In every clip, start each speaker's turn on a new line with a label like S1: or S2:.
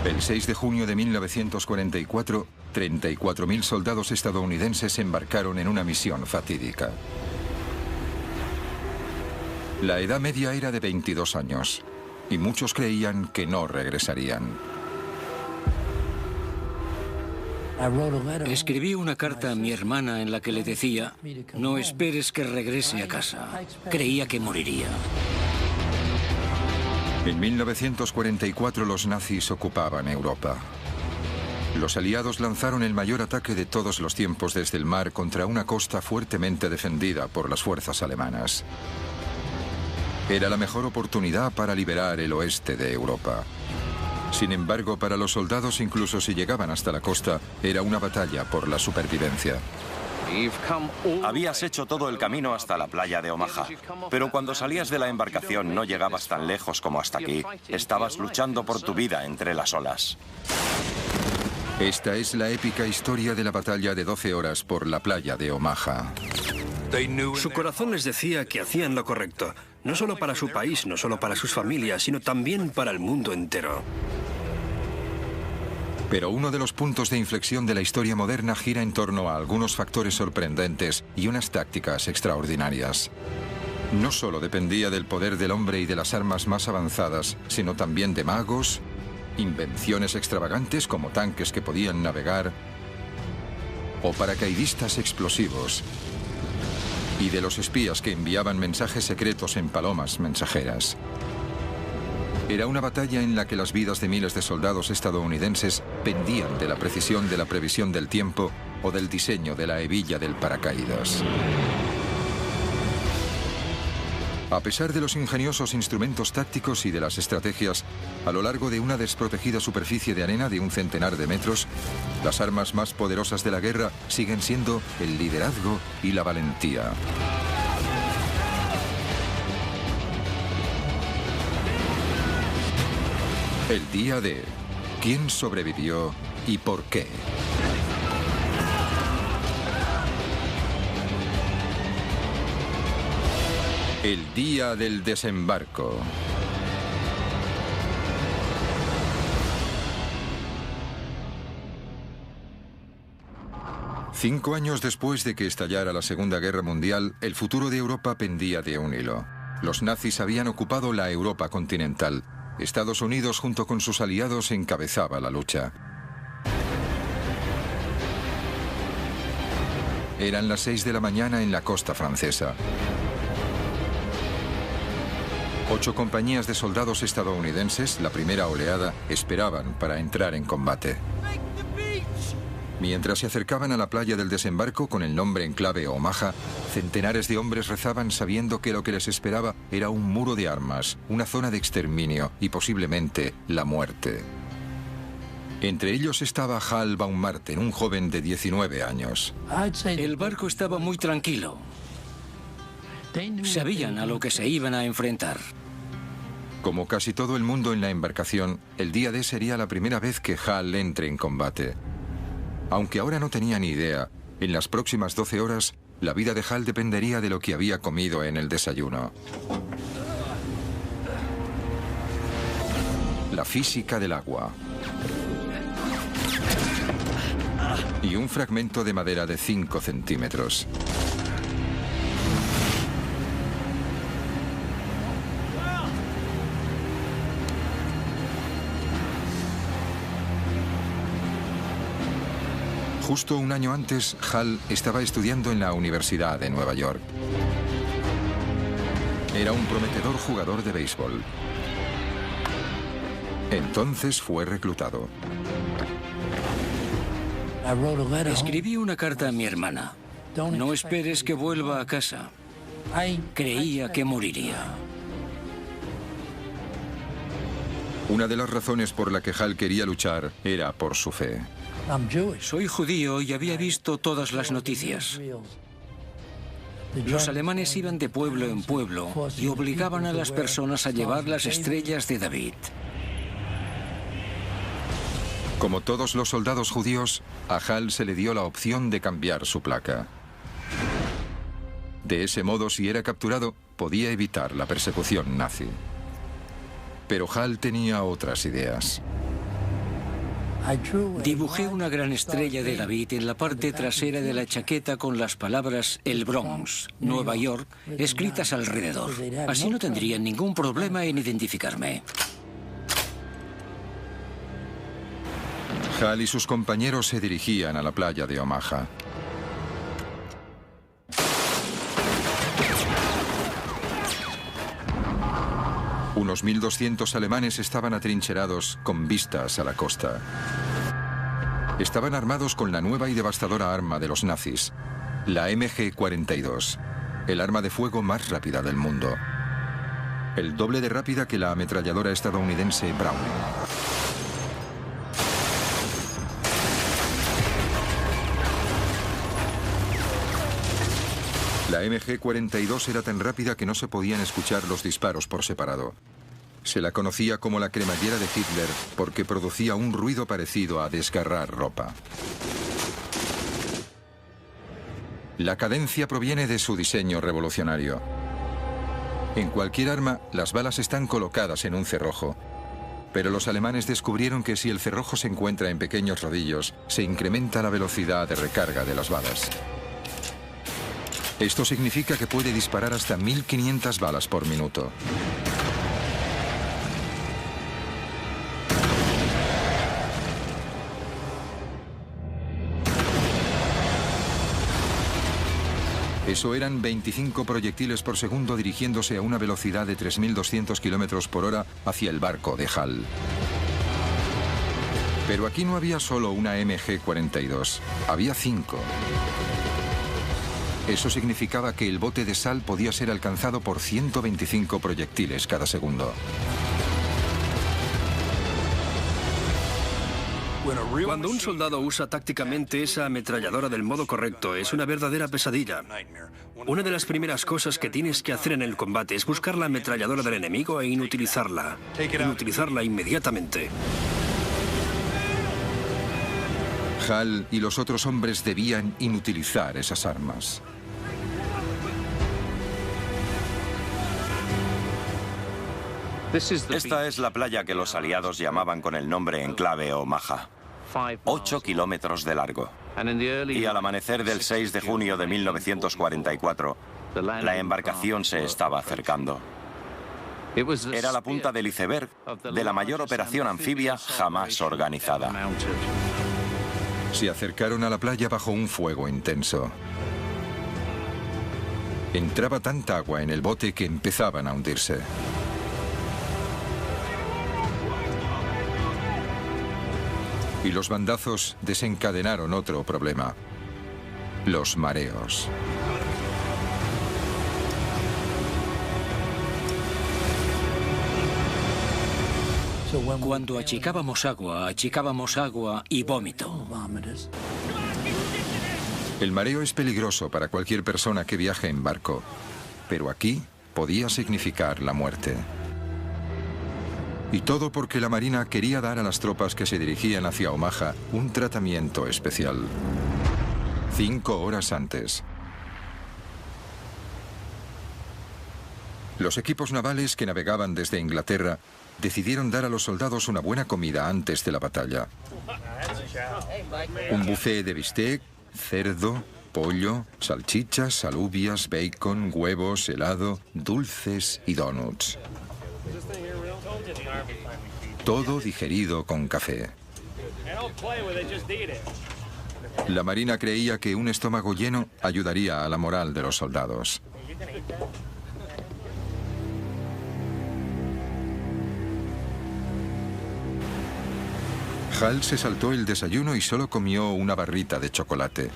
S1: El 6 de junio de 1944, 34.000 soldados estadounidenses embarcaron en una misión fatídica. La edad media era de 22 años, y muchos creían que no regresarían.
S2: Escribí una carta a mi hermana en la que le decía: no esperes que regrese a casa. Creía que moriría.
S1: En 1944 los nazis ocupaban Europa. Los aliados lanzaron el mayor ataque de todos los tiempos desde el mar contra una costa fuertemente defendida por las fuerzas alemanas. Era la mejor oportunidad para liberar el oeste de Europa. Sin embargo, para los soldados, incluso si llegaban hasta la costa, era una batalla por la supervivencia.
S3: Habías hecho todo el camino hasta la playa de Omaha, pero cuando salías de la embarcación no llegabas tan lejos como hasta aquí. Estabas luchando por tu vida entre las olas.
S1: Esta es la épica historia de la batalla de 12 horas por la playa de Omaha.
S4: Su corazón les decía que hacían lo correcto, no solo para su país, no solo para sus familias, sino también para el mundo entero.
S1: Pero uno de los puntos de inflexión de la historia moderna gira en torno a algunos factores sorprendentes y unas tácticas extraordinarias. No solo dependía del poder del hombre y de las armas más avanzadas, sino también de magos, invenciones extravagantes como tanques que podían navegar o paracaidistas explosivos, y de los espías que enviaban mensajes secretos en palomas mensajeras. Era una batalla en la que las vidas de miles de soldados estadounidenses pendían de la precisión de la previsión del tiempo o del diseño de la hebilla del paracaídas. A pesar de los ingeniosos instrumentos tácticos y de las estrategias, a lo largo de una desprotegida superficie de arena de un centenar de metros, las armas más poderosas de la guerra siguen siendo el liderazgo y la valentía. El día de ¿quién sobrevivió y por qué? El día del desembarco. Cinco años después de que estallara la Segunda Guerra Mundial, el futuro de Europa pendía de un hilo. Los nazis habían ocupado la Europa continental. Estados Unidos, junto con sus aliados, encabezaba la lucha. Eran las 6 de la mañana en la costa francesa. 8 compañías de soldados estadounidenses, la primera oleada, esperaban para entrar en combate. Mientras se acercaban a la playa del desembarco con el nombre en clave Omaha, centenares de hombres rezaban sabiendo que lo que les esperaba era un muro de armas, una zona de exterminio y posiblemente la muerte. Entre ellos estaba Hal Baumgarten, un joven de 19 años.
S2: El barco estaba muy tranquilo. Sabían a lo que se iban a enfrentar.
S1: Como casi todo el mundo en la embarcación, el día D sería la primera vez que Hal entre en combate. Aunque ahora no tenía ni idea, en las próximas 12 horas, la vida de Hal dependería de lo que había comido en el desayuno. La física del agua. Y un fragmento de madera de 5 centímetros. Justo un año antes, Hal estaba estudiando en la Universidad de Nueva York. Era un prometedor jugador de béisbol. Entonces fue reclutado.
S2: Escribí una carta a mi hermana. No esperes que vuelva a casa. Creía que moriría.
S1: Una de las razones por la que Hal quería luchar era por su fe.
S2: Soy judío y había visto todas las noticias. Los alemanes iban de pueblo en pueblo y obligaban a las personas a llevar las estrellas de David.
S1: Como todos los soldados judíos, a Hal se le dio la opción de cambiar su placa. De ese modo, si era capturado, podía evitar la persecución nazi. Pero Hal tenía otras ideas.
S2: Dibujé una gran estrella de David en la parte trasera de la chaqueta con las palabras El Bronx, Nueva York, escritas alrededor. Así no tendrían ningún problema en identificarme.
S1: Hal y sus compañeros se dirigían a la playa de Omaha. Unos 1.200 alemanes estaban atrincherados con vistas a la costa. Estaban armados con la nueva y devastadora arma de los nazis, la MG-42, el arma de fuego más rápida del mundo. El doble de rápida que la ametralladora estadounidense Browning. La MG-42 era tan rápida que no se podían escuchar los disparos por separado. Se la conocía como la cremallera de Hitler porque producía un ruido parecido a desgarrar ropa. La cadencia proviene de su diseño revolucionario. En cualquier arma, las balas están colocadas en un cerrojo. Pero los alemanes descubrieron que si el cerrojo se encuentra en pequeños rodillos, se incrementa la velocidad de recarga de las balas. Esto significa que puede disparar hasta 1.500 balas por minuto. Eso eran 25 proyectiles por segundo dirigiéndose a una velocidad de 3.200 kilómetros por hora hacia el barco de Hal. Pero aquí no había solo una MG-42, había 5. Eso significaba que el bote de sal podía ser alcanzado por 125 proyectiles cada segundo.
S4: Cuando un soldado usa tácticamente esa ametralladora del modo correcto, es una verdadera pesadilla. Una de las primeras cosas que tienes que hacer en el combate es buscar la ametralladora del enemigo e inutilizarla. Inutilizarla inmediatamente.
S1: Hal y los otros hombres debían inutilizar esas armas.
S3: Esta es la playa que los aliados llamaban con el nombre en clave Omaha. 8 kilómetros de largo. Y al amanecer del 6 de junio de 1944, la embarcación se estaba acercando. Era la punta del iceberg de la mayor operación anfibia jamás organizada.
S1: Se acercaron a la playa bajo un fuego intenso. Entraba tanta agua en el bote que empezaban a hundirse. Y los bandazos desencadenaron otro problema: los mareos.
S2: Cuando achicábamos agua y vómito.
S1: El mareo es peligroso para cualquier persona que viaje en barco, pero aquí podía significar la muerte. Y todo porque la Marina quería dar a las tropas que se dirigían hacia Omaha un tratamiento especial. 5 horas antes. Los equipos navales que navegaban desde Inglaterra decidieron dar a los soldados una buena comida antes de la batalla. Un buffet de bistec, cerdo, pollo, salchichas, alubias, bacon, huevos, helado, dulces y donuts. Todo digerido con café. La Marina creía que un estómago lleno ayudaría a la moral de los soldados. Hal se saltó el desayuno y solo comió una barrita de chocolate.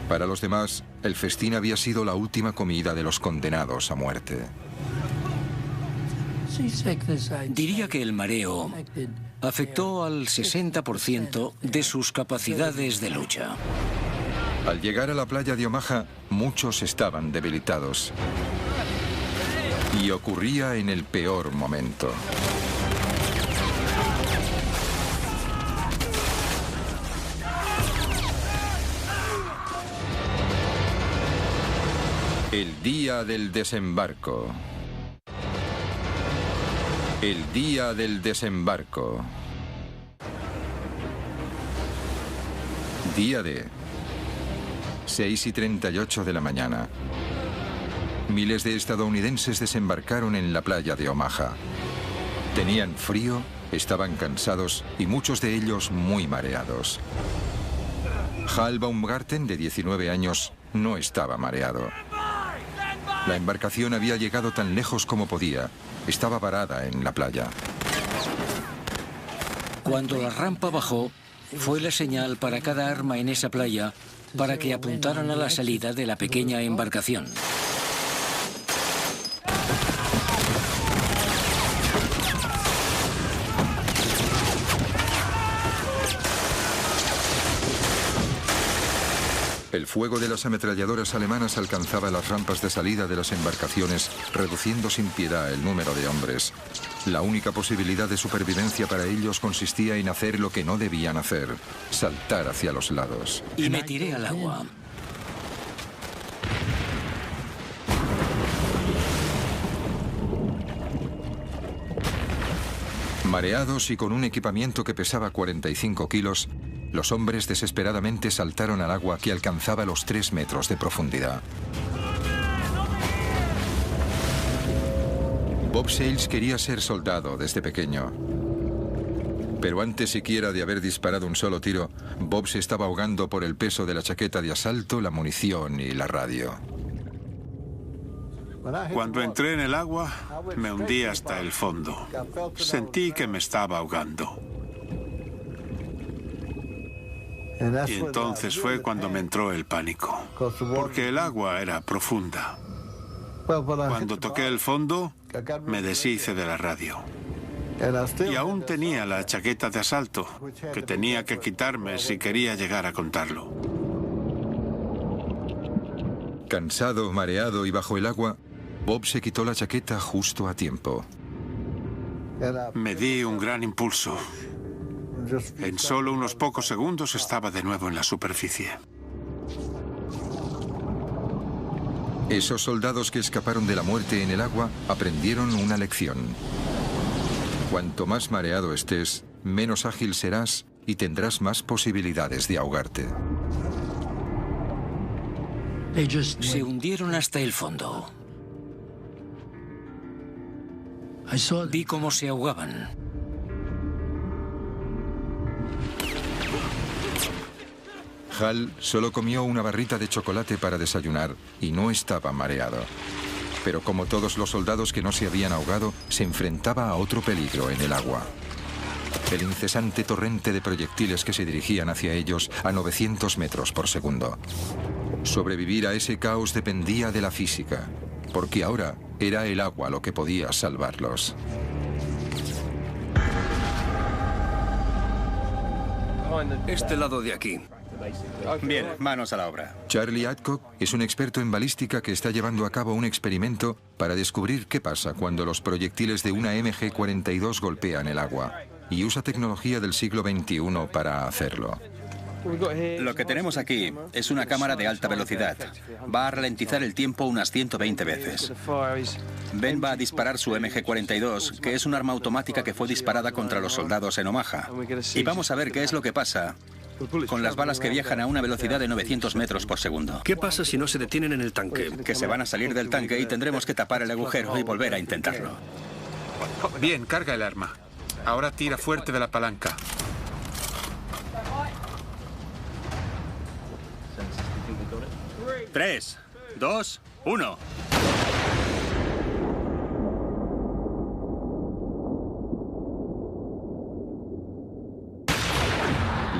S1: Para los demás, el festín había sido la última comida de los condenados a muerte.
S2: Diría que el mareo afectó al 60% de sus capacidades de lucha.
S1: Al llegar a la playa de Omaha, muchos estaban debilitados. Y ocurría en el peor momento. El día del desembarco. El día del desembarco. Día D. 6:38 de la mañana. Miles de estadounidenses desembarcaron en la playa de Omaha. Tenían frío, estaban cansados y muchos de ellos muy mareados. Hal Baumgarten, de 19 años, no estaba mareado. La embarcación había llegado tan lejos como podía. Estaba varada en la playa.
S2: Cuando la rampa bajó, fue la señal para cada arma en esa playa para que apuntaran a la salida de la pequeña embarcación.
S1: El fuego de las ametralladoras alemanas alcanzaba las rampas de salida de las embarcaciones, reduciendo sin piedad el número de hombres. La única posibilidad de supervivencia para ellos consistía en hacer lo que no debían hacer: saltar hacia los lados.
S2: Y me tiré al agua.
S1: Mareados y con un equipamiento que pesaba 45 kilos, los hombres desesperadamente saltaron al agua que alcanzaba los 3 metros de profundidad. Bob Sales quería ser soldado desde pequeño. Pero antes siquiera de haber disparado un solo tiro, Bob se estaba ahogando por el peso de la chaqueta de asalto, la munición y la radio.
S5: Cuando entré en el agua, me hundí hasta el fondo. Sentí que me estaba ahogando. Y entonces fue cuando me entró el pánico, porque el agua era profunda. Cuando toqué el fondo, me deshice de la radio. Y aún tenía la chaqueta de asalto, que tenía que quitarme si quería llegar a contarlo.
S1: Cansado, mareado y bajo el agua, Bob se quitó la chaqueta justo a tiempo.
S5: Me di un gran impulso. En solo unos pocos segundos estaba de nuevo en la superficie.
S1: Esos soldados que escaparon de la muerte en el agua aprendieron una lección. Cuanto más mareado estés, menos ágil serás y tendrás más posibilidades de ahogarte.
S2: Se hundieron hasta el fondo. Vi cómo se ahogaban.
S1: Hal solo comió una barrita de chocolate para desayunar y no estaba mareado. Pero como todos los soldados que no se habían ahogado, se enfrentaba a otro peligro en el agua. El incesante torrente de proyectiles que se dirigían hacia ellos a 900 metros por segundo. Sobrevivir a ese caos dependía de la física, porque ahora era el agua lo que podía salvarlos.
S4: Este lado de aquí.
S6: Bien, manos a la obra.
S1: Charlie Adcock es un experto en balística que está llevando a cabo un experimento para descubrir qué pasa cuando los proyectiles de una MG-42 golpean el agua, y usa tecnología del siglo XXI para hacerlo.
S6: Lo que tenemos aquí es una cámara de alta velocidad. Va a ralentizar el tiempo unas 120 veces. Ben va a disparar su MG-42, que es un arma automática que fue disparada contra los soldados en Omaha. Y vamos a ver qué es lo que pasa con las balas que viajan a una velocidad de 900 metros por segundo.
S4: ¿Qué pasa si no se detienen en el tanque?
S6: Que se van a salir del tanque y tendremos que tapar el agujero y volver a intentarlo.
S5: Bien, carga el arma. Ahora tira fuerte de la palanca.
S6: Tres, dos, uno.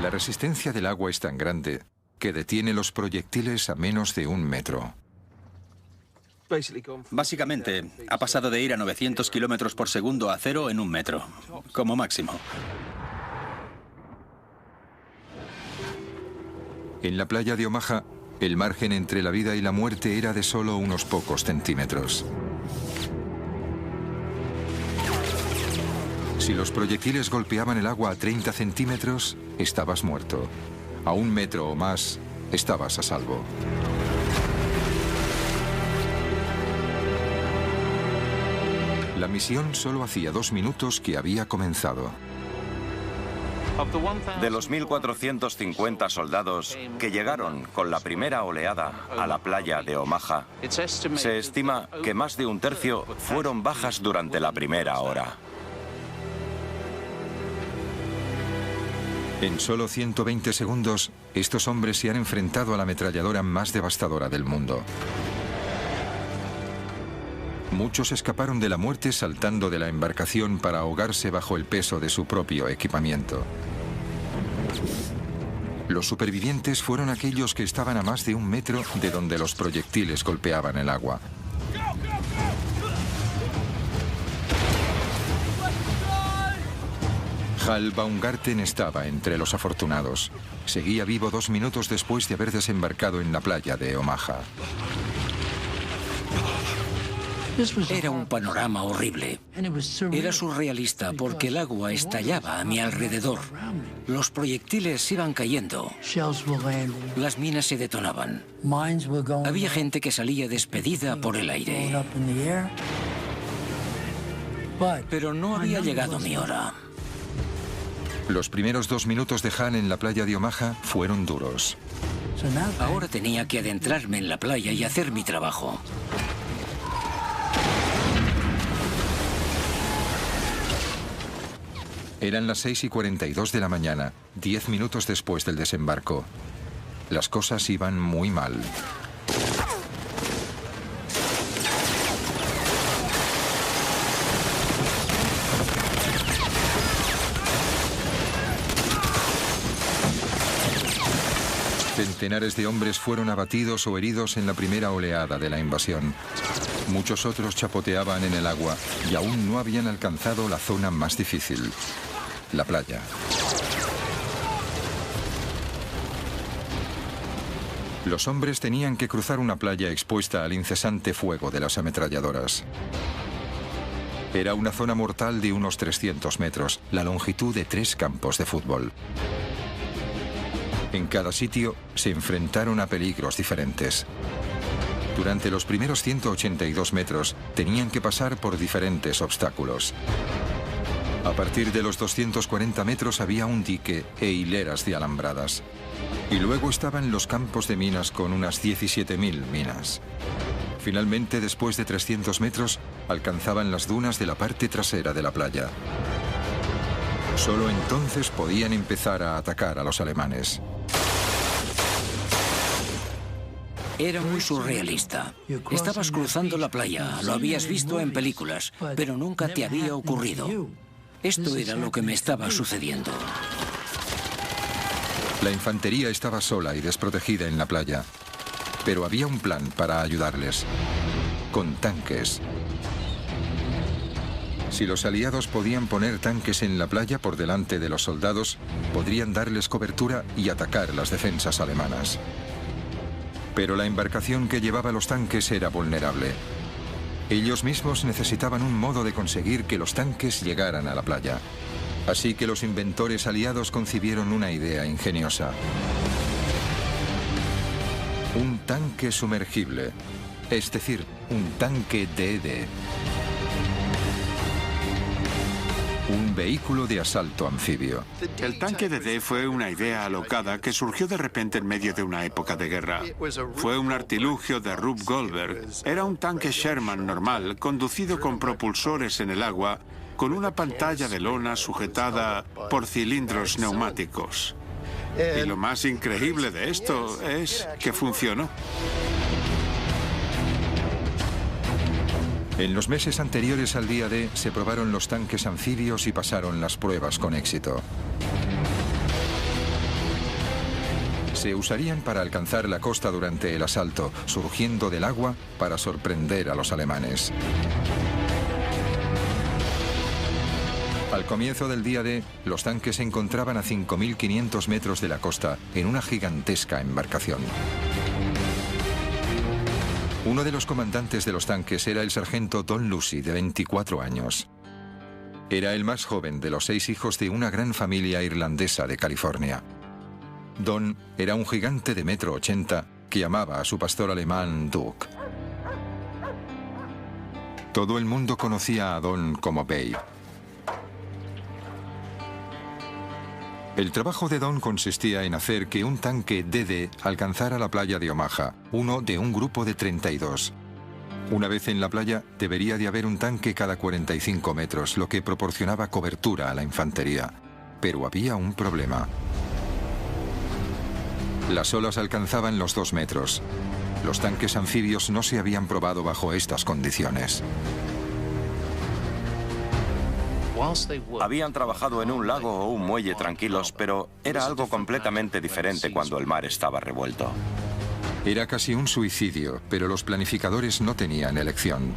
S1: La resistencia del agua es tan grande que detiene los proyectiles a menos de 1 metro.
S6: Básicamente, ha pasado de ir a 900 kilómetros por segundo a 0 en 1 metro, como máximo.
S1: En la playa de Omaha, el margen entre la vida y la muerte era de solo unos pocos centímetros. Si los proyectiles golpeaban el agua a 30 centímetros, estabas muerto. A 1 metro o más, estabas a salvo. La misión solo hacía 2 minutos que había comenzado.
S3: De los 1.450 soldados que llegaron con la primera oleada a la playa de Omaha, se estima que más de un tercio fueron bajas durante la primera hora.
S1: En solo 120 segundos, estos hombres se han enfrentado a la ametralladora más devastadora del mundo. Muchos escaparon de la muerte saltando de la embarcación para ahogarse bajo el peso de su propio equipamiento. Los supervivientes fueron aquellos que estaban a más de 1 metro de donde los proyectiles golpeaban el agua. Hal Baumgarten estaba entre los afortunados. Seguía vivo 2 minutos después de haber desembarcado en la playa de Omaha.
S2: Era un panorama horrible. Era surrealista porque el agua estallaba a mi alrededor. Los proyectiles iban cayendo. Las minas se detonaban. Había gente que salía despedida por el aire. Pero no había llegado mi hora.
S1: Los primeros 2 minutos de Han en la playa de Omaha fueron duros.
S2: Ahora tenía que adentrarme en la playa y hacer mi trabajo.
S1: Eran las 6:42 de la mañana, 10 minutos después del desembarco. Las cosas iban muy mal. Centenares de hombres fueron abatidos o heridos en la primera oleada de la invasión. Muchos otros chapoteaban en el agua y aún no habían alcanzado la zona más difícil, la playa. Los hombres tenían que cruzar una playa expuesta al incesante fuego de las ametralladoras. Era una zona mortal de unos 300 metros, la longitud de 3 campos de fútbol. En cada sitio se enfrentaron a peligros diferentes. Durante los primeros 182 metros tenían que pasar por diferentes obstáculos. A partir de los 240 metros había un dique e hileras de alambradas. Y luego estaban los campos de minas con unas 17.000 minas. Finalmente, después de 300 metros, alcanzaban las dunas de la parte trasera de la playa. Solo entonces podían empezar a atacar a los alemanes.
S2: Era muy surrealista. Estabas cruzando la playa, lo habías visto en películas, pero nunca te había ocurrido. Esto era lo que me estaba sucediendo.
S1: La infantería estaba sola y desprotegida en la playa, pero había un plan para ayudarles, con tanques. Si los aliados podían poner tanques en la playa por delante de los soldados, podrían darles cobertura y atacar las defensas alemanas. Pero la embarcación que llevaba los tanques era vulnerable. Ellos mismos necesitaban un modo de conseguir que los tanques llegaran a la playa. Así que los inventores aliados concibieron una idea ingeniosa. Un tanque sumergible, es decir, un tanque DD. Un vehículo de asalto anfibio.
S5: El tanque DD fue una idea alocada que surgió de repente en medio de una época de guerra. Fue un artilugio de Rube Goldberg. Era un tanque Sherman normal, conducido con propulsores en el agua, con una pantalla de lona sujetada por cilindros neumáticos. Y lo más increíble de esto es que funcionó.
S1: En los meses anteriores al día D se probaron los tanques anfibios y pasaron las pruebas con éxito. Se usarían para alcanzar la costa durante el asalto, surgiendo del agua para sorprender a los alemanes. Al comienzo del día D, los tanques se encontraban a 5.500 metros de la costa, en una gigantesca embarcación. Uno de los comandantes de los tanques era el sargento Don Lucy, de 24 años. Era el más joven de los 6 hijos de una gran familia irlandesa de California. Don era un gigante de 1,80 m que amaba a su pastor alemán Duke. Todo el mundo conocía a Don como Babe. El trabajo de Don consistía en hacer que un tanque DD alcanzara la playa de Omaha, uno de un grupo de 32. Una vez en la playa, debería de haber un tanque cada 45 metros, lo que proporcionaba cobertura a la infantería. Pero había un problema. Las olas alcanzaban los 2 metros. Los tanques anfibios no se habían probado bajo estas condiciones.
S3: Habían trabajado en un lago o un muelle tranquilos, pero era algo completamente diferente cuando el mar estaba revuelto.
S1: Era casi un suicidio, pero los planificadores no tenían elección.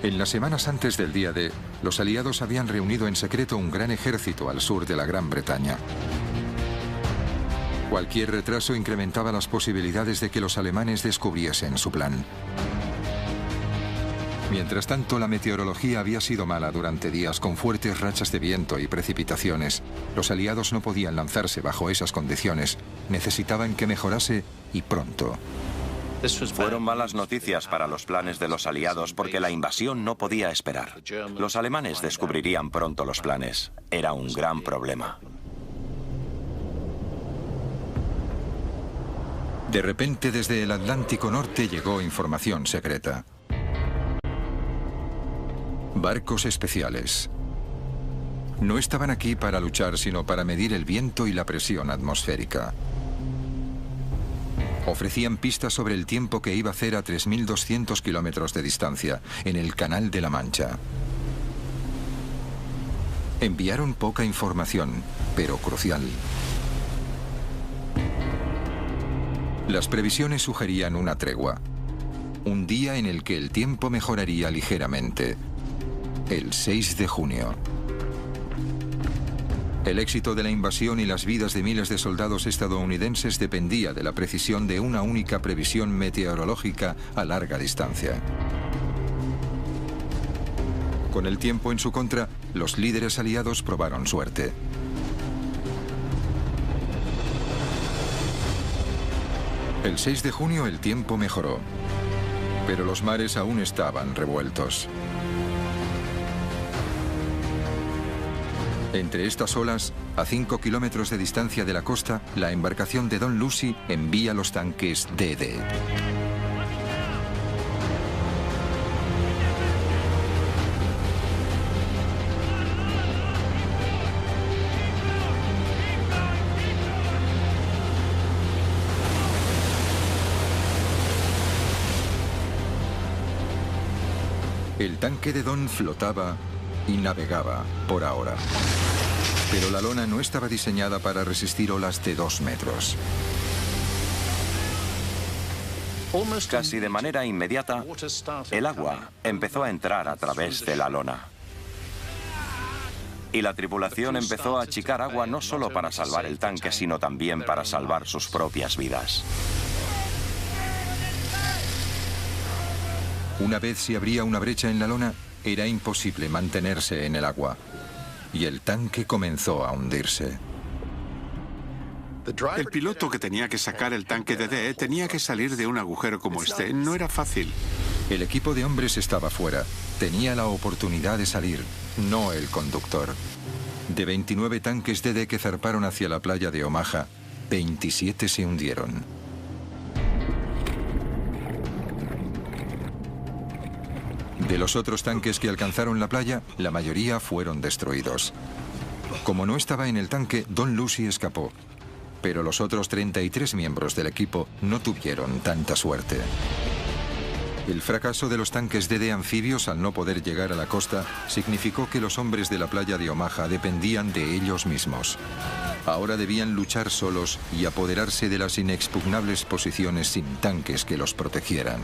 S1: En las semanas antes del día D, los aliados habían reunido en secreto un gran ejército al sur de la Gran Bretaña. Cualquier retraso incrementaba las posibilidades de que los alemanes descubriesen su plan. Mientras tanto, la meteorología había sido mala durante días con fuertes rachas de viento y precipitaciones. Los aliados no podían lanzarse bajo esas condiciones. Necesitaban que mejorase y pronto.
S3: Fueron malas noticias para los planes de los aliados porque la invasión no podía esperar. Los alemanes descubrirían pronto los planes. Era un gran problema.
S1: De repente, desde el Atlántico Norte llegó información secreta. Barcos especiales. No estaban aquí para luchar, sino para medir el viento y la presión atmosférica. Ofrecían pistas sobre el tiempo que iba a hacer a 3.200 kilómetros de distancia, en el Canal de la Mancha. Enviaron poca información, pero crucial. Las previsiones sugerían una tregua. Un día en el que el tiempo mejoraría ligeramente. El 6 de junio. El éxito de la invasión y las vidas de miles de soldados estadounidenses dependía de la precisión de una única previsión meteorológica a larga distancia. Con el tiempo en su contra, los líderes aliados probaron suerte. El 6 de junio el tiempo mejoró, pero los mares aún estaban revueltos. Entre estas olas, a 5 kilómetros de distancia de la costa, la embarcación de Don Lucy envía los tanques DD. El tanque de Don flotaba y navegaba por ahora. Pero la lona no estaba diseñada para resistir olas de 2 metros.
S3: Casi de manera inmediata, el agua empezó a entrar a través de la lona. Y la tripulación empezó a achicar agua no solo para salvar el tanque, sino también para salvar sus propias vidas.
S1: Una vez se abría una brecha en la lona, era imposible mantenerse en el agua. Y el tanque comenzó a hundirse.
S5: El piloto que tenía que sacar el tanque DD tenía que salir de un agujero como este. No era fácil.
S1: El equipo de hombres estaba fuera. Tenía la oportunidad de salir, no el conductor. De 29 tanques DD que zarparon hacia la playa de Omaha, 27 se hundieron. De los otros tanques que alcanzaron la playa, la mayoría fueron destruidos. Como no estaba en el tanque, Don Lucy escapó. Pero los otros 33 miembros del equipo no tuvieron tanta suerte. El fracaso de los tanques DD anfibios al no poder llegar a la costa significó que los hombres de la playa de Omaha dependían de ellos mismos. Ahora debían luchar solos y apoderarse de las inexpugnables posiciones sin tanques que los protegieran.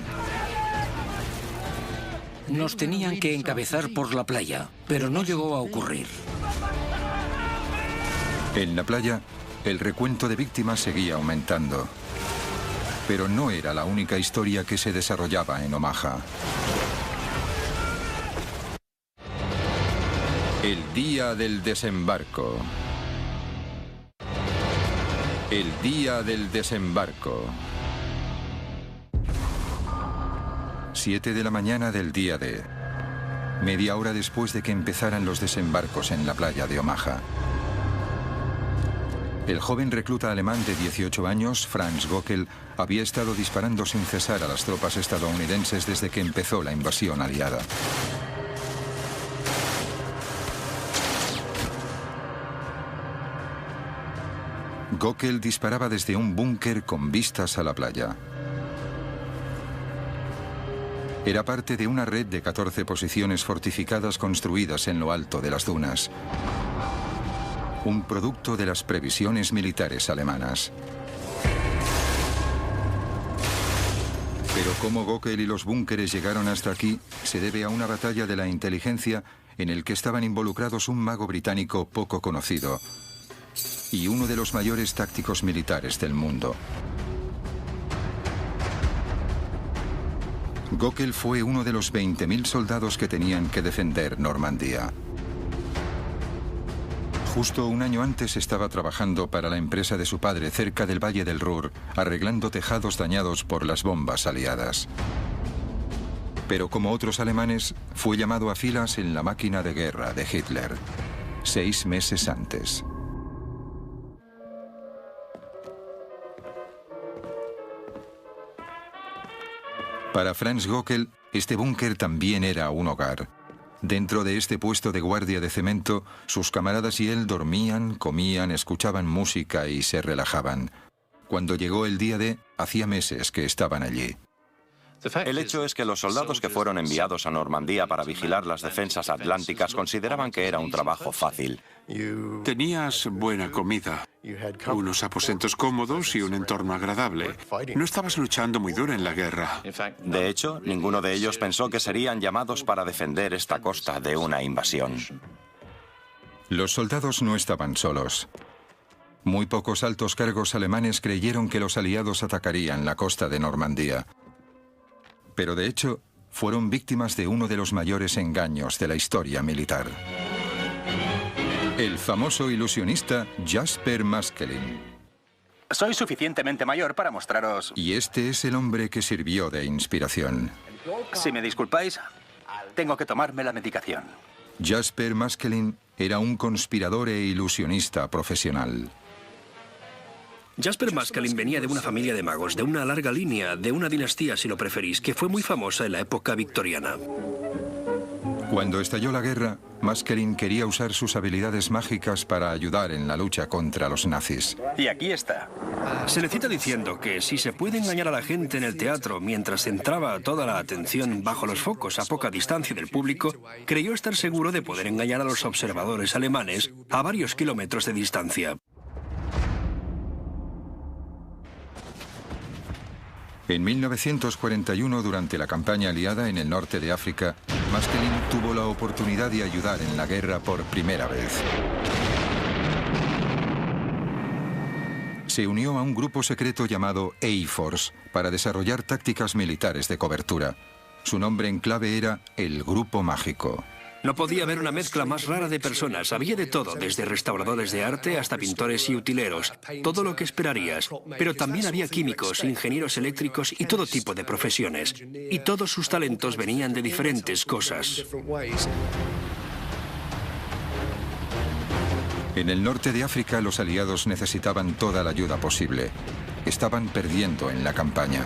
S2: Nos tenían que encabezar por la playa, pero no llegó a ocurrir.
S1: En la playa, el recuento de víctimas seguía aumentando. Pero no era la única historia que se desarrollaba en Omaha. El día del desembarco. El día del desembarco. 7 de la mañana del día D. media hora después de que empezaran los desembarcos en la playa de Omaha. El joven recluta alemán de 18 años, Franz Göckel, había estado disparando sin cesar a las tropas estadounidenses desde que empezó la invasión aliada. Göckel disparaba desde un búnker con vistas a la playa. Era parte de una red de 14 posiciones fortificadas construidas en lo alto de las dunas. Un producto de las previsiones militares alemanas. Pero cómo Göckel y los búnkeres llegaron hasta aquí se debe a una batalla de la inteligencia en el que estaban involucrados un mago británico poco conocido y uno de los mayores tácticos militares del mundo. Göckel fue uno de los 20.000 soldados que tenían que defender Normandía. Justo un año antes estaba trabajando para la empresa de su padre cerca del Valle del Ruhr, arreglando tejados dañados por las bombas aliadas. Pero como otros alemanes, fue llamado a filas en la máquina de guerra de Hitler, 6 meses antes. Para Franz Göckel, este búnker también era un hogar. Dentro de este puesto de guardia de cemento, sus camaradas y él dormían, comían, escuchaban música y se relajaban. Cuando llegó el día D, hacía meses que estaban allí.
S3: El hecho es que los soldados que fueron enviados a Normandía para vigilar las defensas atlánticas consideraban que era un trabajo fácil.
S5: Tenías buena comida, unos aposentos cómodos y un entorno agradable. No estabas luchando muy duro en la guerra.
S3: De hecho, ninguno de ellos pensó que serían llamados para defender esta costa de una invasión.
S1: Los soldados no estaban solos. Muy pocos altos cargos alemanes creyeron que los aliados atacarían la costa de Normandía. Pero de hecho, fueron víctimas de uno de los mayores engaños de la historia militar. El famoso ilusionista Jasper Maskelyne.
S6: Soy suficientemente mayor para mostraros...
S1: Y este es el hombre que sirvió de inspiración.
S6: Si me disculpáis, tengo que tomarme la medicación.
S1: Jasper Maskelyne era un conspirador e ilusionista profesional.
S4: Jasper Maskelyne venía de una familia de magos, de una larga línea, de una dinastía, si lo preferís, que fue muy famosa en la época victoriana.
S1: Cuando estalló la guerra, Maskelyne quería usar sus habilidades mágicas para ayudar en la lucha contra los nazis.
S6: Y aquí está.
S4: Se le cita diciendo que si se puede engañar a la gente en el teatro mientras centraba toda la atención bajo los focos a poca distancia del público, creyó estar seguro de poder engañar a los observadores alemanes a varios kilómetros de distancia.
S1: En 1941, durante la campaña aliada en el norte de África, Maskelyne tuvo la oportunidad de ayudar en la guerra por primera vez. Se unió a un grupo secreto llamado A-Force para desarrollar tácticas militares de cobertura. Su nombre en clave era el Grupo Mágico.
S4: No podía haber una mezcla más rara de personas. Había de todo, desde restauradores de arte hasta pintores y utileros. Todo lo que esperarías. Pero también había químicos, ingenieros eléctricos y todo tipo de profesiones. Y todos sus talentos venían de diferentes cosas.
S1: En el norte de África, los aliados necesitaban toda la ayuda posible. Estaban perdiendo en la campaña.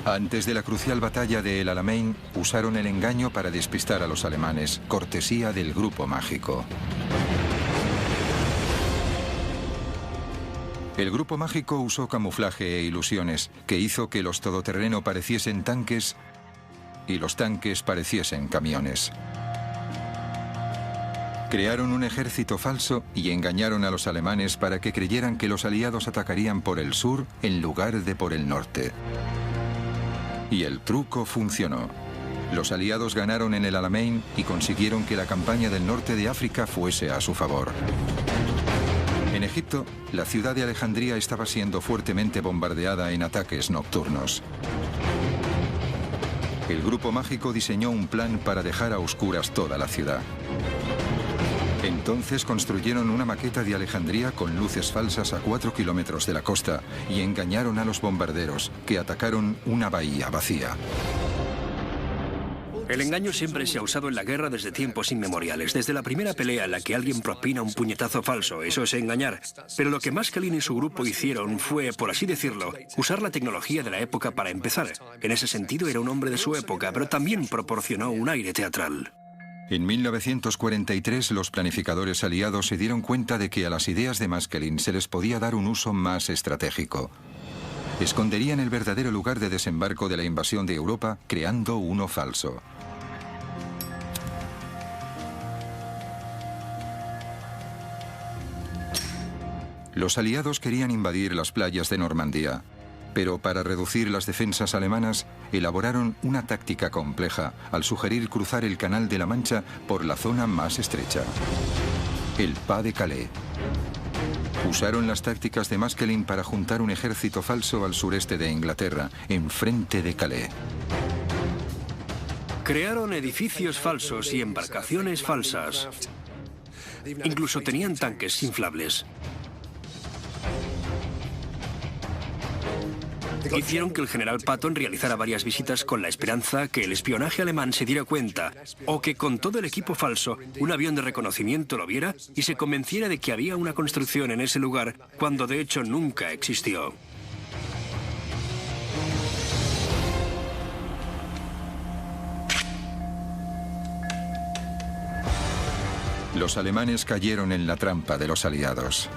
S1: Antes de la crucial batalla de El Alamein, usaron el engaño para despistar a los alemanes, cortesía del Grupo Mágico. El Grupo Mágico usó camuflaje e ilusiones, que hizo que los todoterreno pareciesen tanques y los tanques pareciesen camiones. Crearon un ejército falso y engañaron a los alemanes para que creyeran que los aliados atacarían por el sur en lugar de por el norte. Y el truco funcionó. Los aliados ganaron en el Alamein y consiguieron que la campaña del norte de África fuese a su favor. En Egipto, la ciudad de Alejandría estaba siendo fuertemente bombardeada en ataques nocturnos. El Grupo Mágico diseñó un plan para dejar a oscuras toda la ciudad. Entonces construyeron una maqueta de Alejandría con luces falsas a 4 kilómetros de la costa y engañaron a los bombarderos, que atacaron una bahía vacía.
S4: El engaño siempre se ha usado en la guerra desde tiempos inmemoriales. Desde la primera pelea en la que alguien propina un puñetazo falso, eso es engañar. Pero lo que Maskelyne y su grupo hicieron fue, por así decirlo, usar la tecnología de la época para empezar. En ese sentido era un hombre de su época, pero también proporcionó un aire teatral.
S1: En 1943 los planificadores aliados se dieron cuenta de que a las ideas de Maskelyne se les podía dar un uso más estratégico. Esconderían el verdadero lugar de desembarco de la invasión de Europa creando uno falso. Los aliados querían invadir las playas de Normandía, pero para reducir las defensas alemanas elaboraron una táctica compleja al sugerir cruzar el Canal de la Mancha por la zona más estrecha, el Pas de Calais. Usaron las tácticas de Maskelyne para juntar un ejército falso al sureste de Inglaterra, enfrente de Calais.
S4: Crearon edificios falsos y embarcaciones falsas. Incluso tenían tanques inflables. Hicieron que el general Patton realizara varias visitas con la esperanza que el espionaje alemán se diera cuenta, o que con todo el equipo falso, un avión de reconocimiento lo viera y se convenciera de que había una construcción en ese lugar, cuando de hecho nunca existió.
S1: Los alemanes cayeron en la trampa de los aliados.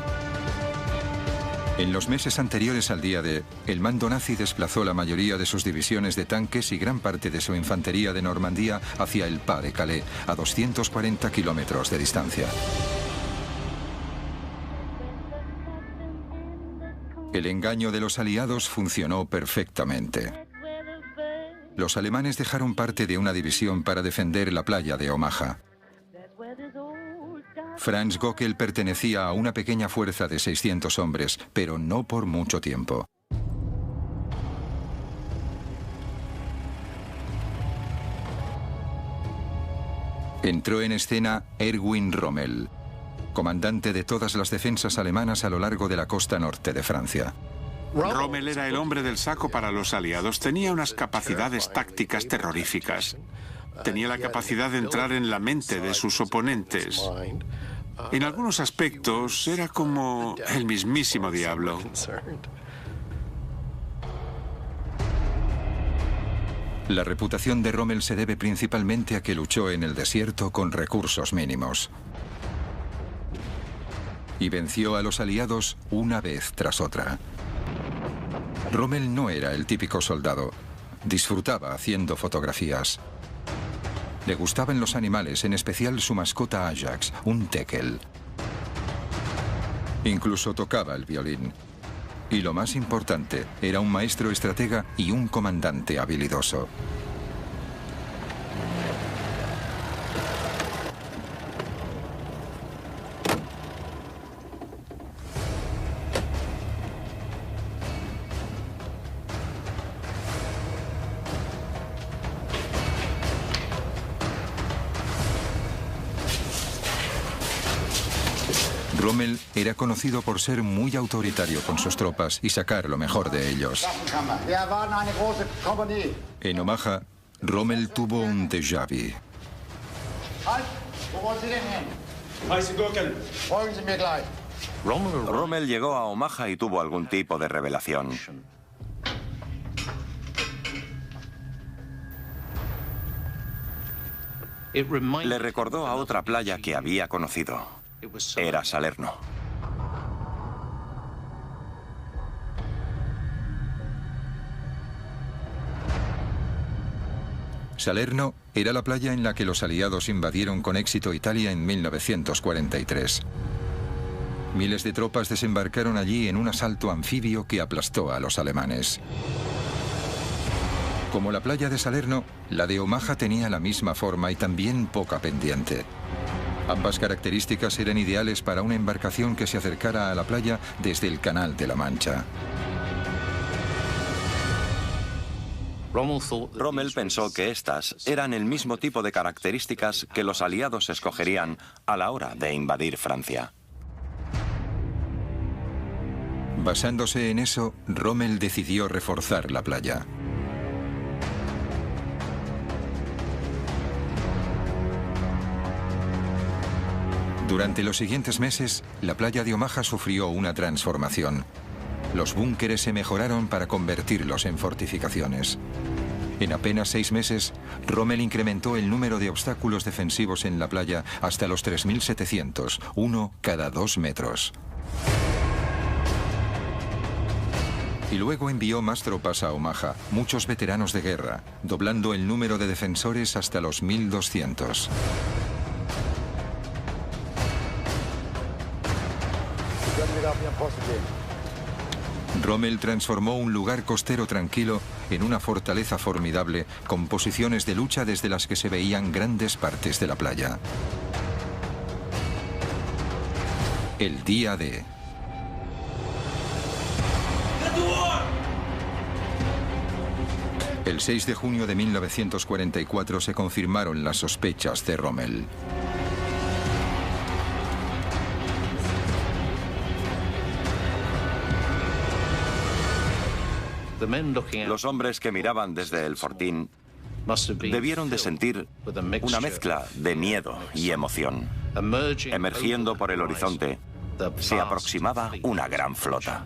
S1: En los meses anteriores al día D, el mando nazi desplazó la mayoría de sus divisiones de tanques y gran parte de su infantería de Normandía hacia el Pas de Calais, a 240 kilómetros de distancia. El engaño de los aliados funcionó perfectamente. Los alemanes dejaron parte de una división para defender la playa de Omaha. Franz Gockel pertenecía a una pequeña fuerza de 600 hombres, pero no por mucho tiempo. Entró en escena Erwin Rommel, comandante de todas las defensas alemanas a lo largo de la costa norte de Francia.
S5: Rommel era el hombre del saco para los aliados. Tenía unas capacidades tácticas terroríficas. Tenía la capacidad de entrar en la mente de sus oponentes. En algunos aspectos era como el mismísimo diablo.
S1: La reputación de Rommel se debe principalmente a que luchó en el desierto con recursos mínimos. Y venció a los aliados una vez tras otra. Rommel no era el típico soldado. Disfrutaba haciendo fotografías. Le gustaban los animales, en especial su mascota Ajax, un teckel. Incluso tocaba el violín. Y lo más importante, era un maestro estratega y un comandante habilidoso. Rommel era conocido por ser muy autoritario con sus tropas y sacar lo mejor de ellos. En Omaha, Rommel tuvo un déjà vu.
S3: Rommel llegó a Omaha y tuvo algún tipo de revelación. Le recordó a otra playa que había conocido. Era Salerno.
S1: Salerno era la playa en la que los aliados invadieron con éxito Italia en 1943. Miles de tropas desembarcaron allí en un asalto anfibio que aplastó a los alemanes. Como la playa de Salerno, la de Omaha tenía la misma forma y también poca pendiente. Ambas características eran ideales para una embarcación que se acercara a la playa desde el Canal de la Mancha.
S3: Rommel pensó que estas eran el mismo tipo de características que los aliados escogerían a la hora de invadir Francia.
S1: Basándose en eso, Rommel decidió reforzar la playa. Durante los siguientes meses, la playa de Omaha sufrió una transformación. Los búnkeres se mejoraron para convertirlos en fortificaciones. En apenas 6 meses, Rommel incrementó el número de obstáculos defensivos en la playa hasta los 3.700, uno cada 2 metros. Y luego envió más tropas a Omaha, muchos veteranos de guerra, doblando el número de defensores hasta los 1.200. Rommel transformó un lugar costero tranquilo en una fortaleza formidable con posiciones de lucha desde las que se veían grandes partes de la playa. El día D. El 6 de junio de 1944 se confirmaron las sospechas de Rommel.
S3: Los hombres que miraban desde el fortín debieron de sentir una mezcla de miedo y emoción. Emergiendo por el horizonte, se aproximaba una gran flota.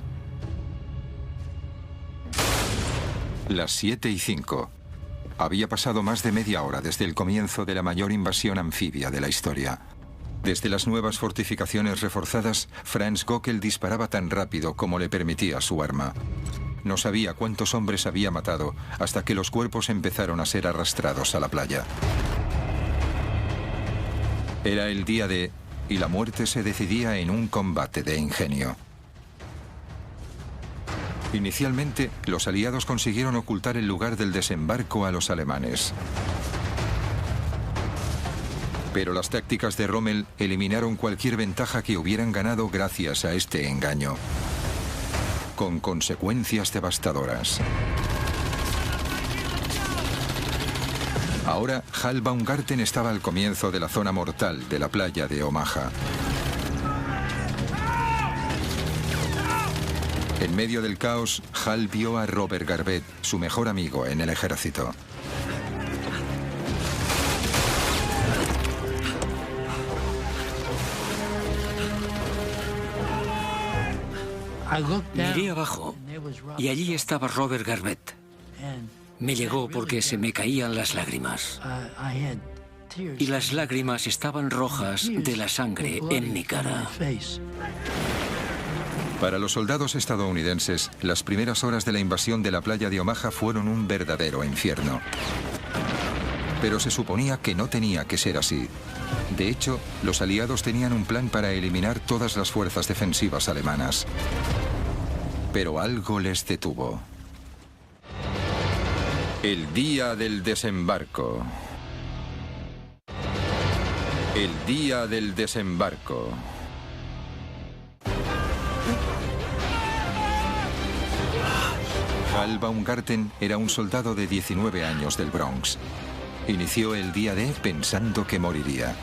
S1: Las 7:05. Había pasado más de media hora desde el comienzo de la mayor invasión anfibia de la historia. Desde las nuevas fortificaciones reforzadas, Franz Göckel disparaba tan rápido como le permitía su arma. No sabía cuántos hombres había matado hasta que los cuerpos empezaron a ser arrastrados a la playa. Era el día D y la muerte se decidía en un combate de ingenio. Inicialmente, los aliados consiguieron ocultar el lugar del desembarco a los alemanes. Pero las tácticas de Rommel eliminaron cualquier ventaja que hubieran ganado gracias a este engaño, con consecuencias devastadoras. Ahora, Hal Baumgarten estaba al comienzo de la zona mortal de la playa de Omaha. En medio del caos, Hal vio a Robert Garvett, su mejor amigo en el ejército.
S2: Miré abajo y allí estaba Robert Garvett. Me llegó porque se me caían las lágrimas. Y las lágrimas estaban rojas de la sangre en mi cara.
S1: Para los soldados estadounidenses, las primeras horas de la invasión de la playa de Omaha fueron un verdadero infierno. Pero se suponía que no tenía que ser así. De hecho, los aliados tenían un plan para eliminar todas las fuerzas defensivas alemanas. Pero algo les detuvo. El día del desembarco. El día del desembarco. Hal Baumgarten era un soldado de 19 años del Bronx. Inició el día D pensando que moriría.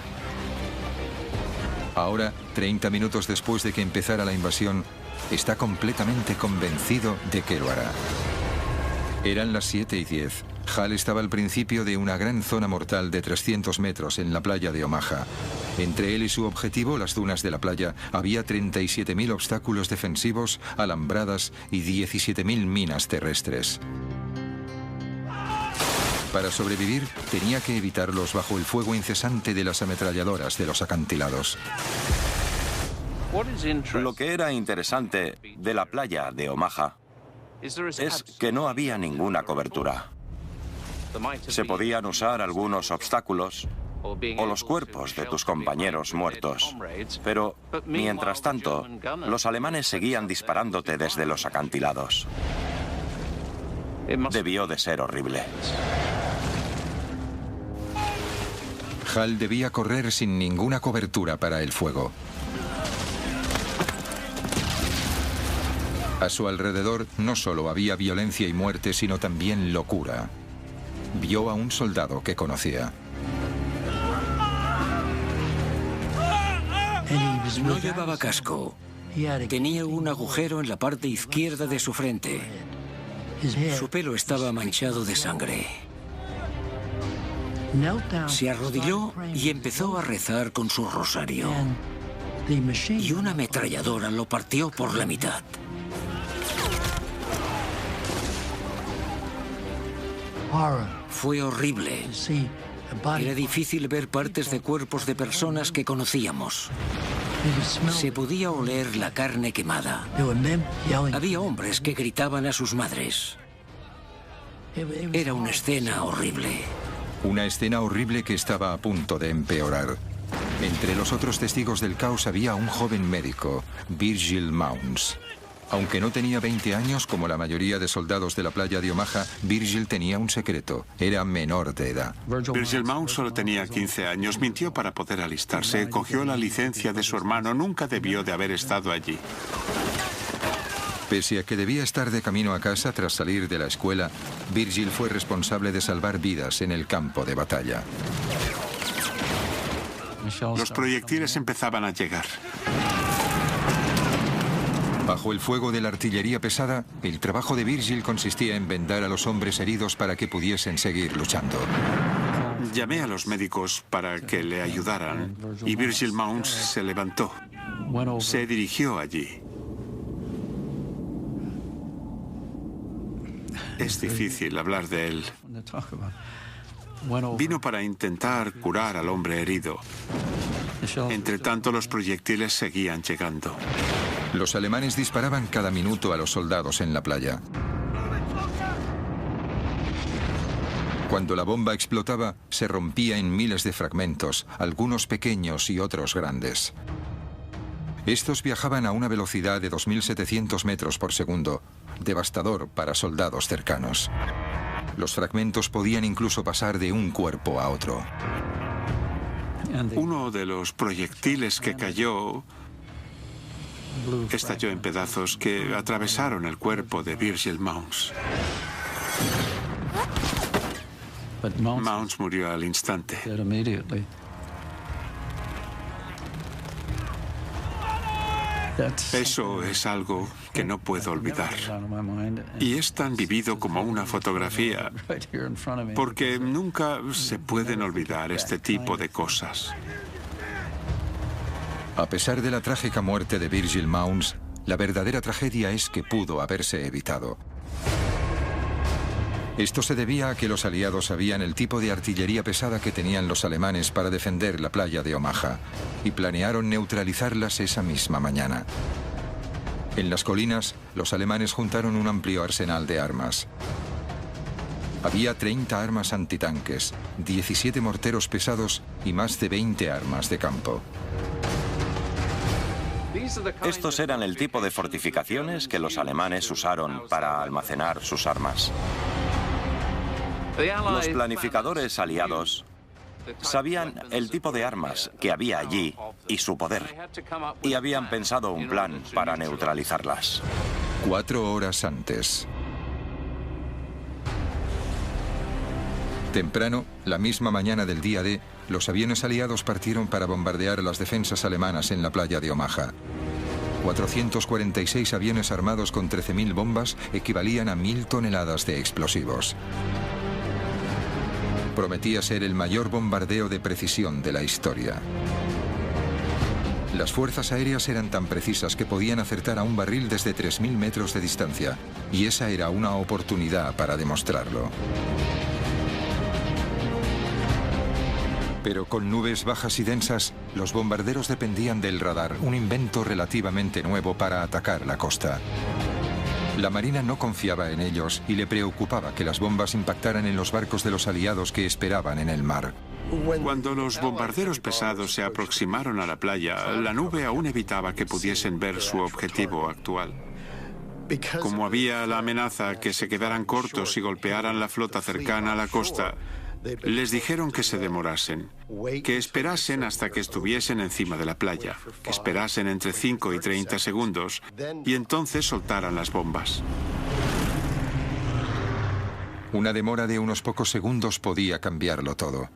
S1: Ahora, 30 minutos después de que empezara la invasión, está completamente convencido de que lo hará. Eran las 7:10. Hal estaba al principio de una gran zona mortal de 300 metros en la playa de Omaha. Entre él y su objetivo, las dunas de la playa, había 37.000 obstáculos defensivos, alambradas y 17.000 minas terrestres. Para sobrevivir, tenía que evitarlos bajo el fuego incesante de las ametralladoras de los acantilados.
S3: Lo que era interesante de la playa de Omaha es que no había ninguna cobertura. Se podían usar algunos obstáculos o los cuerpos de tus compañeros muertos. Pero, mientras tanto, los alemanes seguían disparándote desde los acantilados. Debió de ser horrible.
S1: Hal debía correr sin ninguna cobertura para el fuego. A su alrededor no solo había violencia y muerte, sino también locura. Vio a un soldado que conocía.
S2: No llevaba casco. Tenía un agujero en la parte izquierda de su frente. Su pelo estaba manchado de sangre. Se arrodilló y empezó a rezar con su rosario. Y una ametralladora lo partió por la mitad. Fue horrible. Era difícil ver partes de cuerpos de personas que conocíamos. Se podía oler la carne quemada. Había hombres que gritaban a sus madres. Era una escena horrible.
S1: Una escena horrible que estaba a punto de empeorar. Entre los otros testigos del caos había un joven médico, Virgil Mounds. Aunque no tenía 20 años, como la mayoría de soldados de la playa de Omaha, Virgil tenía un secreto. Era menor de edad.
S5: Virgil Mounds solo tenía 15 años. Mintió para poder alistarse. Cogió la licencia de su hermano. Nunca debió de haber estado allí.
S1: Pese a que debía estar de camino a casa tras salir de la escuela, Virgil fue responsable de salvar vidas en el campo de batalla.
S5: Los proyectiles empezaban a llegar.
S1: Bajo el fuego de la artillería pesada, el trabajo de Virgil consistía en vendar a los hombres heridos para que pudiesen seguir luchando.
S5: Llamé a los médicos para que le ayudaran y Virgil Mounds se levantó. Se dirigió allí. Es difícil hablar de él. Vino para intentar curar al hombre herido. Entre tanto, los proyectiles seguían llegando.
S1: Los alemanes disparaban cada minuto a los soldados en la playa. Cuando la bomba explotaba, se rompía en miles de fragmentos, algunos pequeños y otros grandes. Estos viajaban a una velocidad de 2.700 metros por segundo, devastador para soldados cercanos. Los fragmentos podían incluso pasar de un cuerpo a otro.
S5: Uno de los proyectiles que cayó estalló en pedazos que atravesaron el cuerpo de Virgil Mounds. Mounds murió al instante. Eso es algo que no puedo olvidar. Y es tan vivido como una fotografía, porque nunca se pueden olvidar este tipo de cosas.
S1: A pesar de la trágica muerte de Virgil Mounds, la verdadera tragedia es que pudo haberse evitado. Esto se debía a que los aliados sabían el tipo de artillería pesada que tenían los alemanes para defender la playa de Omaha y planearon neutralizarlas esa misma mañana. En las colinas, los alemanes juntaron un amplio arsenal de armas. Había 30 armas antitanques, 17 morteros pesados y más de 20 armas de campo.
S3: Estos eran el tipo de fortificaciones que los alemanes usaron para almacenar sus armas. Los planificadores aliados sabían el tipo de armas que había allí y su poder, y habían pensado un plan para neutralizarlas.
S1: 4 horas antes. Temprano, la misma mañana del día D, los aviones aliados partieron para bombardear las defensas alemanas en la playa de Omaha. 446 aviones armados con 13.000 bombas equivalían a 1.000 toneladas de explosivos. Prometía ser el mayor bombardeo de precisión de la historia. Las fuerzas aéreas eran tan precisas que podían acertar a un barril desde 3.000 metros de distancia, y esa era una oportunidad para demostrarlo. Pero con nubes bajas y densas, los bombarderos dependían del radar, un invento relativamente nuevo para atacar la costa. La Marina no confiaba en ellos y le preocupaba que las bombas impactaran en los barcos de los aliados que esperaban en el mar.
S5: Cuando los bombarderos pesados se aproximaron a la playa, la nube aún evitaba que pudiesen ver su objetivo actual. Como había la amenaza que se quedaran cortos y golpearan la flota cercana a la costa, les dijeron que se demorasen, que esperasen hasta que estuviesen encima de la playa, que esperasen entre 5 y 30 segundos y entonces soltaran las bombas.
S1: Una demora de unos pocos segundos podía cambiarlo todo.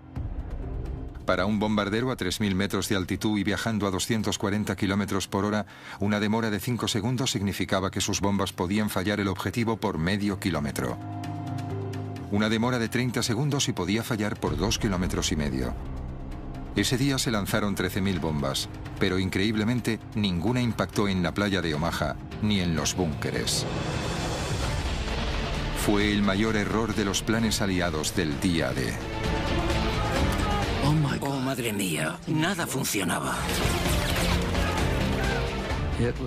S1: Para un bombardero a 3.000 metros de altitud y viajando a 240 kilómetros por hora, una demora de 5 segundos significaba que sus bombas podían fallar el objetivo por medio kilómetro. Una demora de 30 segundos y podía fallar por 2,5 kilómetros. Ese día se lanzaron 13.000 bombas, pero increíblemente ninguna impactó en la playa de Omaha ni en los búnkeres. Fue el mayor error de los planes aliados del día D.
S2: Oh, madre mía, nada funcionaba.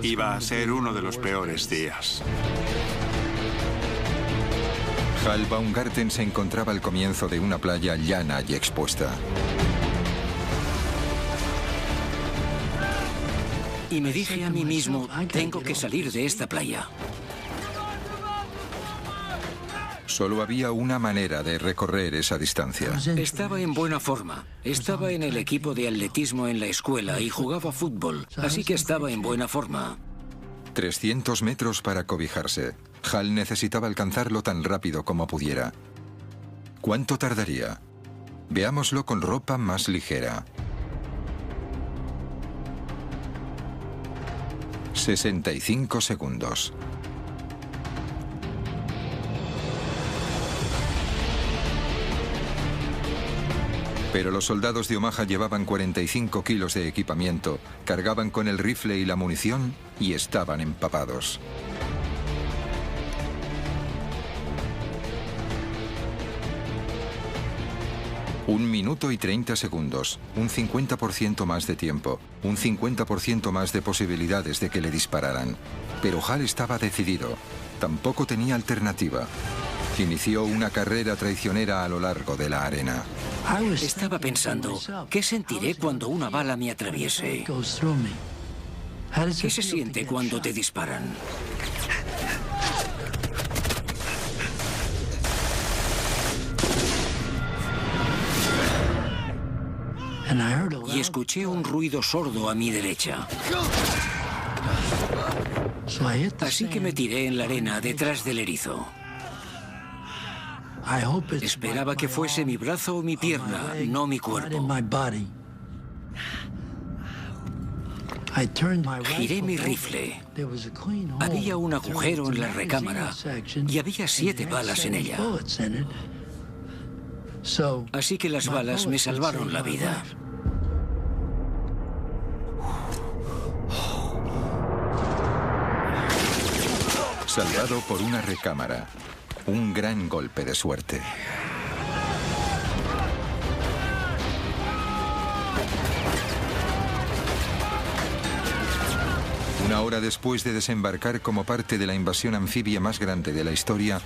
S5: Iba a ser uno de los peores días.
S1: Hal Baumgarten se encontraba al comienzo de una playa llana y expuesta.
S2: Y me dije a mí mismo, tengo que salir de esta playa.
S1: Solo había una manera de recorrer esa distancia.
S2: Estaba en buena forma. Estaba en el equipo de atletismo en la escuela y jugaba fútbol, así que estaba en buena forma.
S1: 300 metros para cobijarse. Hal necesitaba alcanzarlo tan rápido como pudiera. ¿Cuánto tardaría? Veámoslo con ropa más ligera. 65 segundos. Pero los soldados de Omaha llevaban 45 kilos de equipamiento, cargaban con el rifle y la munición y estaban empapados. Un minuto y 30 segundos, un 50% más de tiempo, un 50% más de posibilidades de que le dispararan. Pero Hal estaba decidido, tampoco tenía alternativa. Inició una carrera traicionera a lo largo de la arena.
S2: Estaba pensando, ¿qué sentiré cuando una bala me atraviese? ¿Qué se siente cuando te disparan? Y escuché un ruido sordo a mi derecha. Así que me tiré en la arena detrás del erizo. Esperaba que fuese mi brazo o mi pierna, no mi cuerpo. Giré mi rifle. Había un agujero en la recámara y había 7 balas en ella. Así que las balas me salvaron la vida.
S1: Salvado por una recámara. Un gran golpe de suerte. Una hora después de desembarcar como parte de la invasión anfibia más grande de la historia,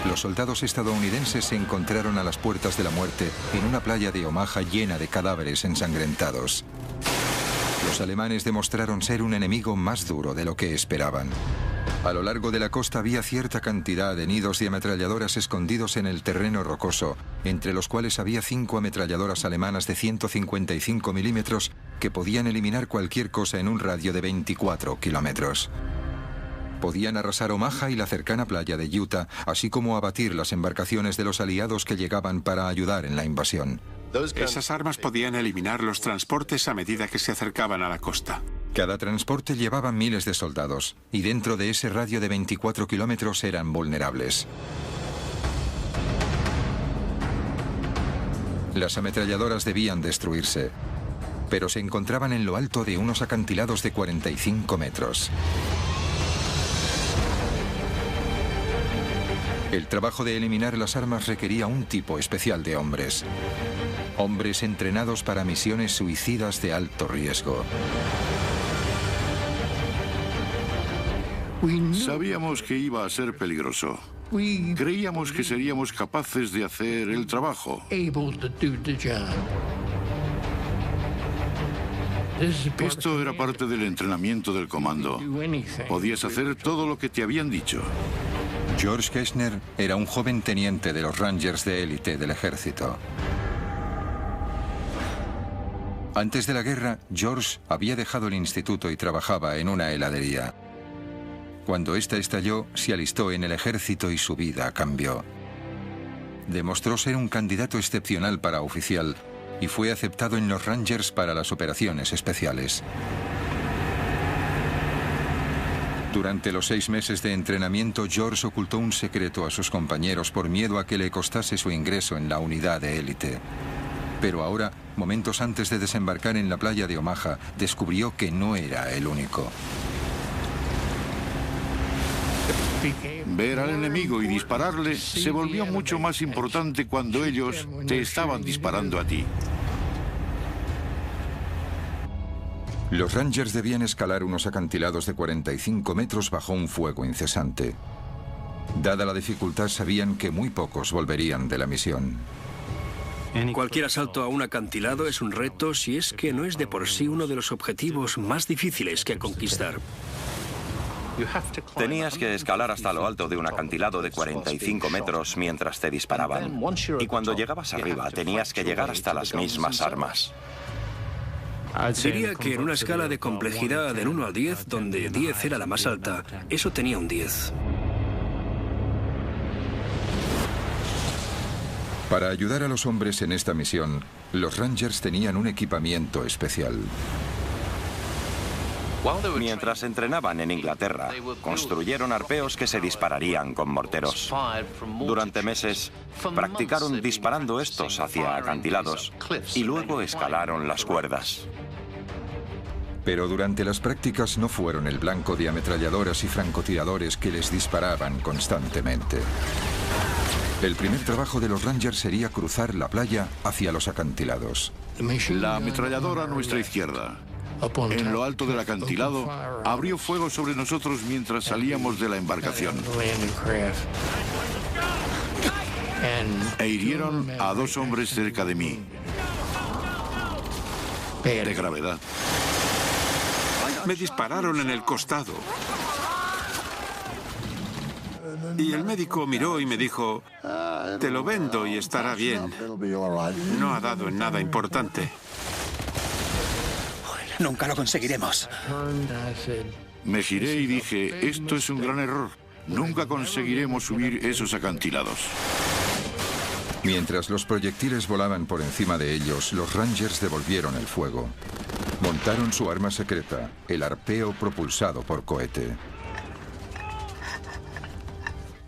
S1: los soldados estadounidenses se encontraron a las puertas de la muerte en una playa de Omaha llena de cadáveres ensangrentados. Los alemanes demostraron ser un enemigo más duro de lo que esperaban. A lo largo de la costa había cierta cantidad de nidos de ametralladoras escondidos en el terreno rocoso, entre los cuales había 5 ametralladoras alemanas de 155 milímetros que podían eliminar cualquier cosa en un radio de 24 kilómetros. Podían arrasar Omaha y la cercana playa de Utah, así como abatir las embarcaciones de los aliados que llegaban para ayudar en la invasión.
S5: Esas armas podían eliminar los transportes a medida que se acercaban a la costa.
S1: Cada transporte llevaba miles de soldados, y dentro de ese radio de 24 kilómetros eran vulnerables. Las ametralladoras debían destruirse, pero se encontraban en lo alto de unos acantilados de 45 metros. El trabajo de eliminar las armas requería un tipo especial de hombres. Hombres entrenados para misiones suicidas de alto riesgo.
S7: Sabíamos que iba a ser peligroso. Creíamos que seríamos capaces de hacer el trabajo. Esto era parte del entrenamiento del comando. Podías hacer todo lo que te habían dicho.
S1: George Kessner era un joven teniente de los Rangers de élite del ejército. Antes de la guerra, George había dejado el instituto y trabajaba en una heladería. Cuando esta estalló, se alistó en el ejército y su vida cambió. Demostró ser un candidato excepcional para oficial y fue aceptado en los Rangers para las operaciones especiales. Durante los 6 meses de entrenamiento, George ocultó un secreto a sus compañeros por miedo a que le costase su ingreso en la unidad de élite. Pero ahora, momentos antes de desembarcar en la playa de Omaha, descubrió que no era el único.
S7: Ver al enemigo y dispararle se volvió mucho más importante cuando ellos te estaban disparando a ti.
S1: Los Rangers debían escalar unos acantilados de 45 metros bajo un fuego incesante. Dada la dificultad, sabían que muy pocos volverían de la misión.
S4: Cualquier asalto a un acantilado es un reto si es que no es de por sí uno de los objetivos más difíciles que conquistar.
S3: Tenías que escalar hasta lo alto de un acantilado de 45 metros mientras te disparaban. Y cuando llegabas arriba, tenías que llegar hasta las mismas armas.
S4: Diría que en una escala de complejidad del 1 al 10, donde 10 era la más alta, eso tenía un 10.
S1: Para ayudar a los hombres en esta misión, los Rangers tenían un equipamiento especial.
S3: Mientras entrenaban en Inglaterra, construyeron arpeos que se dispararían con morteros. Durante meses, practicaron disparando estos hacia acantilados y luego escalaron las cuerdas.
S1: Pero durante las prácticas no fueron el blanco de ametralladoras y francotiradores que les disparaban constantemente. El primer trabajo de los Rangers sería cruzar la playa hacia los acantilados.
S7: La ametralladora a nuestra izquierda, en lo alto del acantilado, abrió fuego sobre nosotros mientras salíamos de la embarcación. E hirieron a 2 hombres cerca de mí. De gravedad.
S5: Me dispararon en el costado. Y el médico miró y me dijo, te lo vendo y estará bien. No ha dado en nada importante.
S6: Nunca lo conseguiremos.
S7: Me giré y dije, esto es un gran error. Nunca conseguiremos subir esos acantilados.
S1: Mientras los proyectiles volaban por encima de ellos, los Rangers devolvieron el fuego. Montaron su arma secreta, el arpeo propulsado por cohete.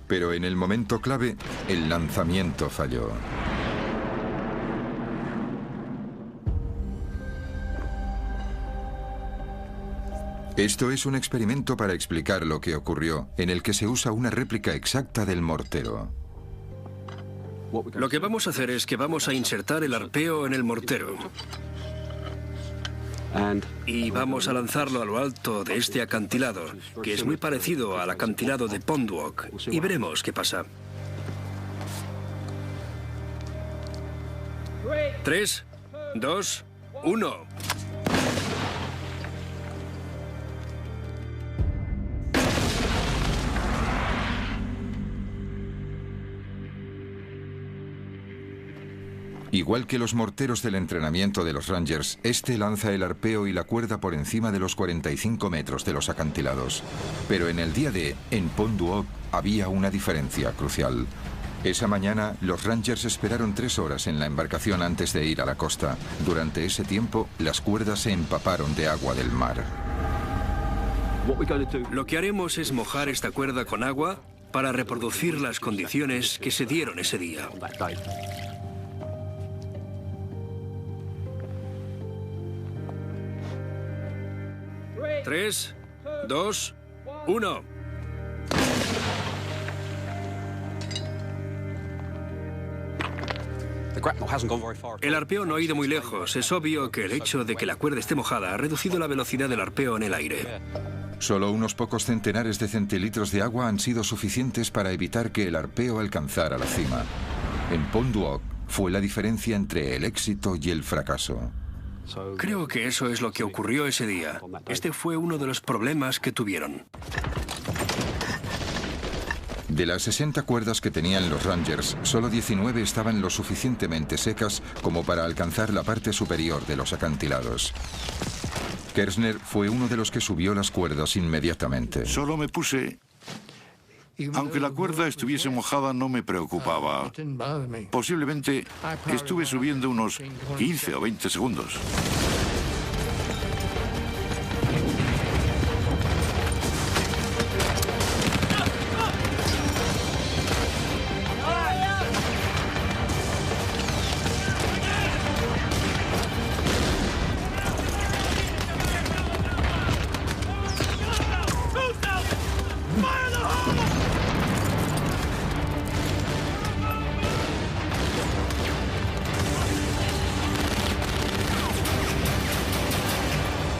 S1: Pero en el momento clave, el lanzamiento falló. Esto es un experimento para explicar lo que ocurrió, en el que se usa una réplica exacta del mortero.
S4: Lo que vamos a hacer es que vamos a insertar el arpeo en el mortero. Y vamos a lanzarlo a lo alto de este acantilado, que es muy parecido al acantilado de Pondwalk. Y veremos qué pasa. 3, 2, 1.
S1: Igual que los morteros del entrenamiento de los Rangers, este lanza el arpeo y la cuerda por encima de los 45 metros de los acantilados. Pero en el día D, en Pondwalk, había una diferencia crucial. Esa mañana, los Rangers esperaron 3 horas en la embarcación antes de ir a la costa. Durante ese tiempo, las cuerdas se empaparon de agua del mar.
S4: Lo que haremos es mojar esta cuerda con agua para reproducir las condiciones que se dieron ese día. 3, 2, 1. El arpeo no ha ido muy lejos. Es obvio que el hecho de que la cuerda esté mojada ha reducido la velocidad del arpeo en el aire.
S1: Solo unos pocos centenares de centilitros de agua han sido suficientes para evitar que el arpeo alcanzara la cima. En Pondwalk fue la diferencia entre el éxito y el fracaso.
S4: Creo que eso es lo que ocurrió ese día. Este fue uno de los problemas que tuvieron.
S1: De las 60 cuerdas que tenían los Rangers, solo 19 estaban lo suficientemente secas como para alcanzar la parte superior de los acantilados. Kersner fue uno de los que subió las cuerdas inmediatamente.
S7: Solo me puse... Aunque la cuerda estuviese mojada, no me preocupaba. Posiblemente estuve subiendo unos 15 o 20 segundos.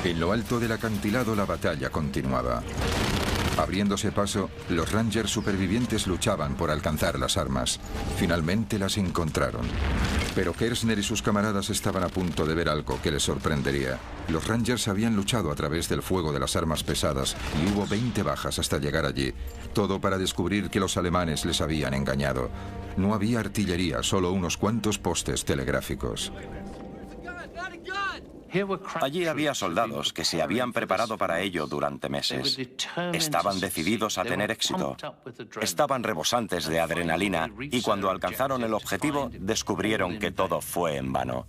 S1: En lo alto del acantilado la batalla continuaba. Abriéndose paso, los Rangers supervivientes luchaban por alcanzar las armas. Finalmente las encontraron. Pero Kershner y sus camaradas estaban a punto de ver algo que les sorprendería. Los Rangers habían luchado a través del fuego de las armas pesadas y hubo 20 bajas hasta llegar allí. Todo para descubrir que los alemanes les habían engañado. No había artillería, solo unos cuantos postes telegráficos.
S3: Allí había soldados que se habían preparado para ello durante meses. Estaban decididos a tener éxito. Estaban rebosantes de adrenalina y cuando alcanzaron el objetivo descubrieron que todo fue en vano.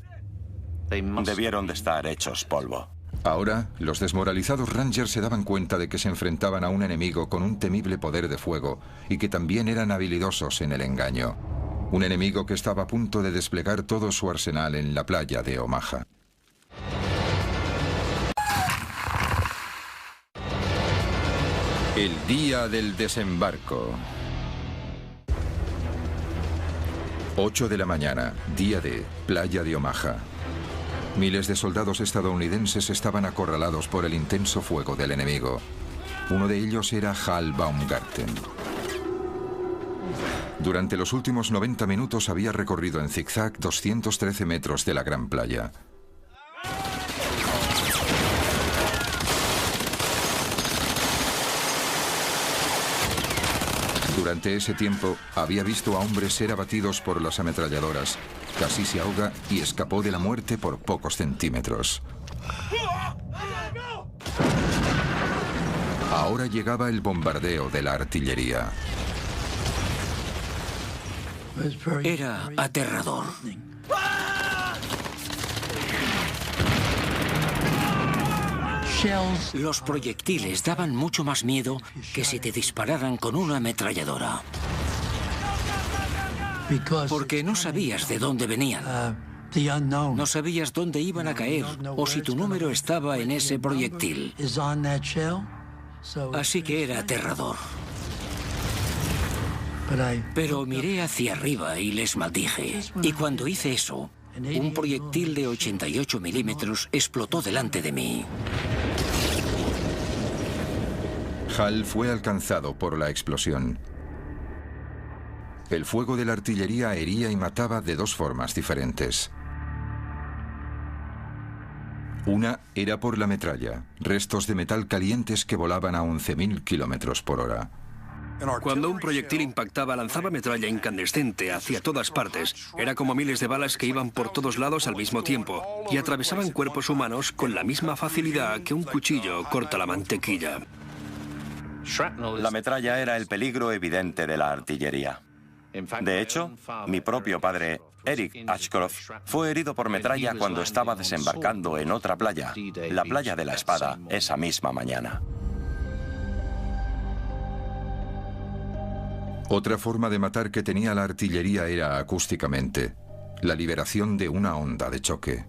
S3: Debieron de estar hechos polvo.
S1: Ahora, los desmoralizados Rangers se daban cuenta de que se enfrentaban a un enemigo con un temible poder de fuego y que también eran habilidosos en el engaño. Un enemigo que estaba a punto de desplegar todo su arsenal en la playa de Omaha. El día del desembarco. 8 de la mañana, día D, playa de Omaha. Miles de soldados estadounidenses estaban acorralados por el intenso fuego del enemigo. Uno de ellos era Hal Baumgarten. Durante los últimos 90 minutos había recorrido en zigzag 213 metros de la gran playa. Durante ese tiempo, había visto a hombres ser abatidos por las ametralladoras. Casi se ahoga y escapó de la muerte por pocos centímetros. Ahora llegaba el bombardeo de la artillería.
S2: Era aterrador. Los proyectiles daban mucho más miedo que si te dispararan con una ametralladora. Porque no sabías de dónde venían. No sabías dónde iban a caer o si tu número estaba en ese proyectil. Así que era aterrador. Pero miré hacia arriba y les maldije. Y cuando hice eso, un proyectil de 88 milímetros explotó delante de mí.
S1: Hal fue alcanzado por la explosión. El fuego de la artillería hería y mataba de dos formas diferentes. Una era por la metralla, restos de metal calientes que volaban a 11.000 kilómetros por hora.
S4: Cuando un proyectil impactaba, lanzaba metralla incandescente hacia todas partes. Era como miles de balas que iban por todos lados al mismo tiempo y atravesaban cuerpos humanos con la misma facilidad que un cuchillo corta la mantequilla.
S3: La metralla era el peligro evidente de la artillería. De hecho, mi propio padre, Eric Ashcroft, fue herido por metralla cuando estaba desembarcando en otra playa, la playa de la Espada, esa misma mañana.
S1: Otra forma de matar que tenía la artillería era acústicamente, la liberación de una onda de choque.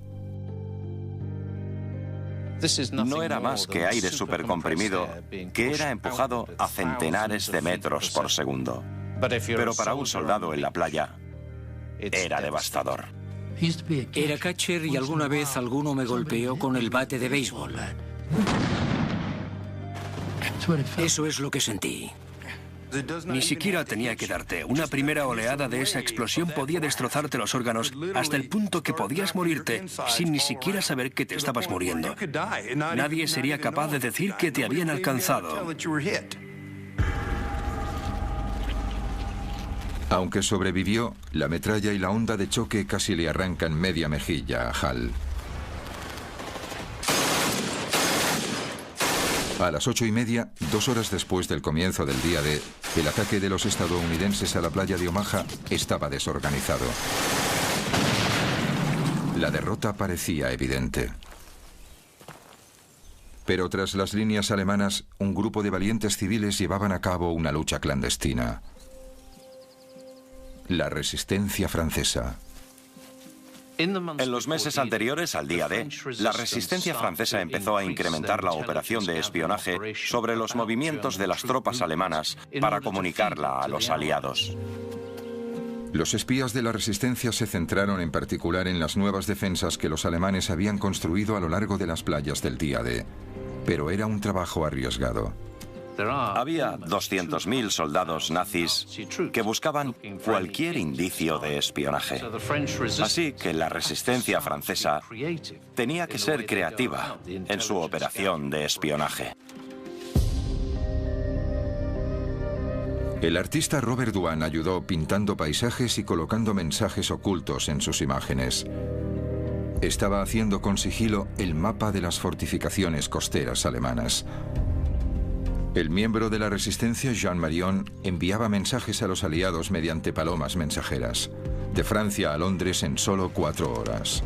S3: No era más que aire supercomprimido que era empujado a centenares de metros por segundo. Pero para un soldado en la playa, era devastador.
S2: Era catcher y alguna vez alguno me golpeó con el bate de béisbol. Eso es lo que sentí.
S4: Ni siquiera tenía que darte. Una primera oleada de esa explosión podía destrozarte los órganos hasta el punto que podías morirte sin ni siquiera saber que te estabas muriendo. Nadie sería capaz de decir que te habían alcanzado.
S1: Aunque sobrevivió, la metralla y la onda de choque casi le arrancan media mejilla a Hal. A las 8:30, 2 horas después del comienzo del día D, el ataque de los estadounidenses a la playa de Omaha estaba desorganizado. La derrota parecía evidente. Pero tras las líneas alemanas, un grupo de valientes civiles llevaban a cabo una lucha clandestina. La resistencia francesa.
S3: En los meses anteriores al día D, la resistencia francesa empezó a incrementar la operación de espionaje sobre los movimientos de las tropas alemanas para comunicarla a los aliados.
S1: Los espías de la resistencia se centraron en particular en las nuevas defensas que los alemanes habían construido a lo largo de las playas del día D, pero era un trabajo arriesgado.
S3: Había 200.000 soldados nazis que buscaban cualquier indicio de espionaje. Así que la resistencia francesa tenía que ser creativa en su operación de espionaje.
S1: El artista Robert Dwan ayudó pintando paisajes y colocando mensajes ocultos en sus imágenes. Estaba haciendo con sigilo el mapa de las fortificaciones costeras alemanas. El miembro de la resistencia, Jean Marion, enviaba mensajes a los aliados mediante palomas mensajeras, de Francia a Londres en solo 4 horas.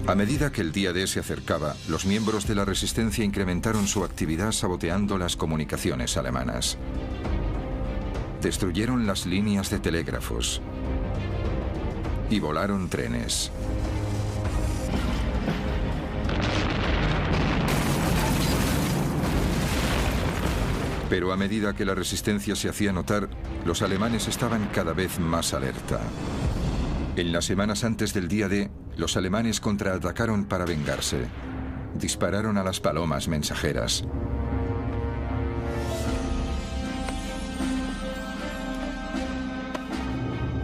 S1: A medida que el día D se acercaba, los miembros de la resistencia incrementaron su actividad saboteando las comunicaciones alemanas. Destruyeron las líneas de telégrafos y volaron trenes. Pero a medida que la resistencia se hacía notar, los alemanes estaban cada vez más alerta. En las semanas antes del día D, los alemanes contraatacaron para vengarse. Dispararon a las palomas mensajeras.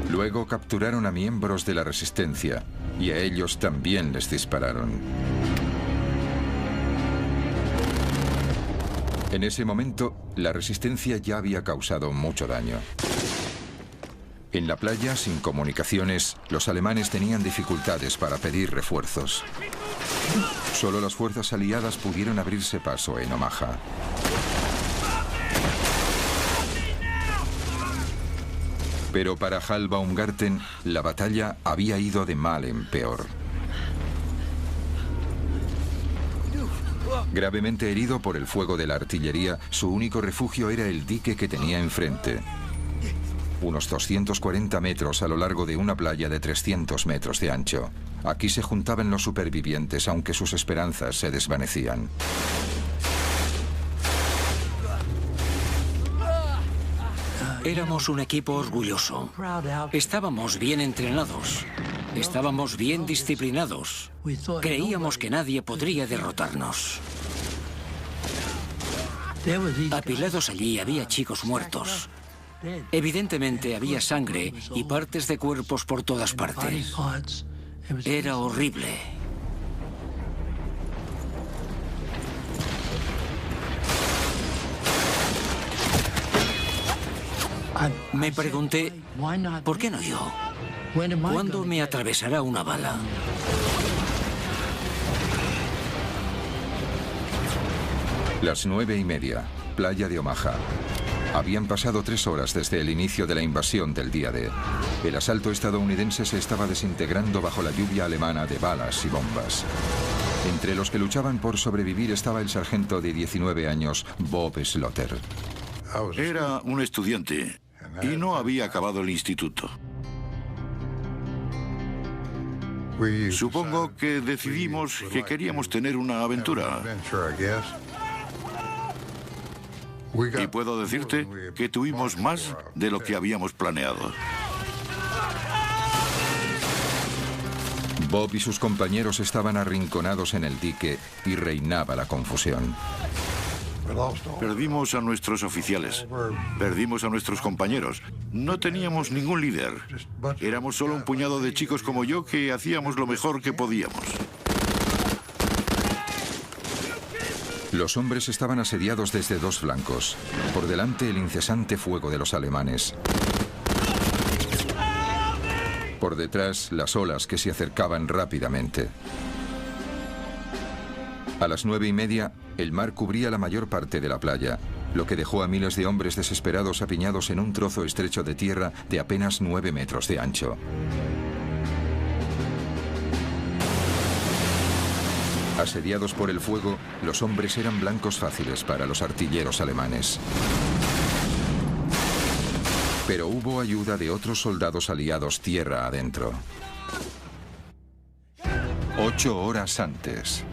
S1: Luego capturaron a miembros de la resistencia y a ellos también les dispararon. En ese momento, la resistencia ya había causado mucho daño. En la playa, sin comunicaciones, los alemanes tenían dificultades para pedir refuerzos. Solo las fuerzas aliadas pudieron abrirse paso en Omaha. Pero para Hal Baumgarten, la batalla había ido de mal en peor. Gravemente herido por el fuego de la artillería, su único refugio era el dique que tenía enfrente. Unos 240 metros a lo largo de una playa de 300 metros de ancho. Aquí se juntaban los supervivientes, aunque sus esperanzas se desvanecían.
S2: Éramos un equipo orgulloso. Estábamos bien entrenados. Estábamos bien disciplinados. Creíamos que nadie podría derrotarnos. Apilados allí había chicos muertos. Evidentemente había sangre y partes de cuerpos por todas partes. Era horrible. Me pregunté, ¿por qué no yo? ¿Cuándo me atravesará una bala?
S1: Las 9:30, playa de Omaha. Habían pasado 3 horas desde el inicio de la invasión del día D. El asalto estadounidense se estaba desintegrando bajo la lluvia alemana de balas y bombas. Entre los que luchaban por sobrevivir estaba el sargento de 19 años, Bob Slaughter.
S7: Era un estudiante y no había acabado el instituto. Supongo que decidimos que queríamos tener una aventura. Y puedo decirte que tuvimos más de lo que habíamos planeado.
S1: Bob y sus compañeros estaban arrinconados en el dique y reinaba la confusión.
S7: Perdimos a nuestros oficiales, perdimos a nuestros compañeros. No teníamos ningún líder. Éramos solo un puñado de chicos como yo que hacíamos lo mejor que podíamos.
S1: Los hombres estaban asediados desde 2 flancos. Por delante, el incesante fuego de los alemanes. Por detrás, las olas que se acercaban rápidamente. A las 9:30, el mar cubría la mayor parte de la playa, lo que dejó a miles de hombres desesperados apiñados en un trozo estrecho de tierra de apenas 9 metros de ancho. Asediados por el fuego, los hombres eran blancos fáciles para los artilleros alemanes. Pero hubo ayuda de otros soldados aliados tierra adentro. 8 horas antes.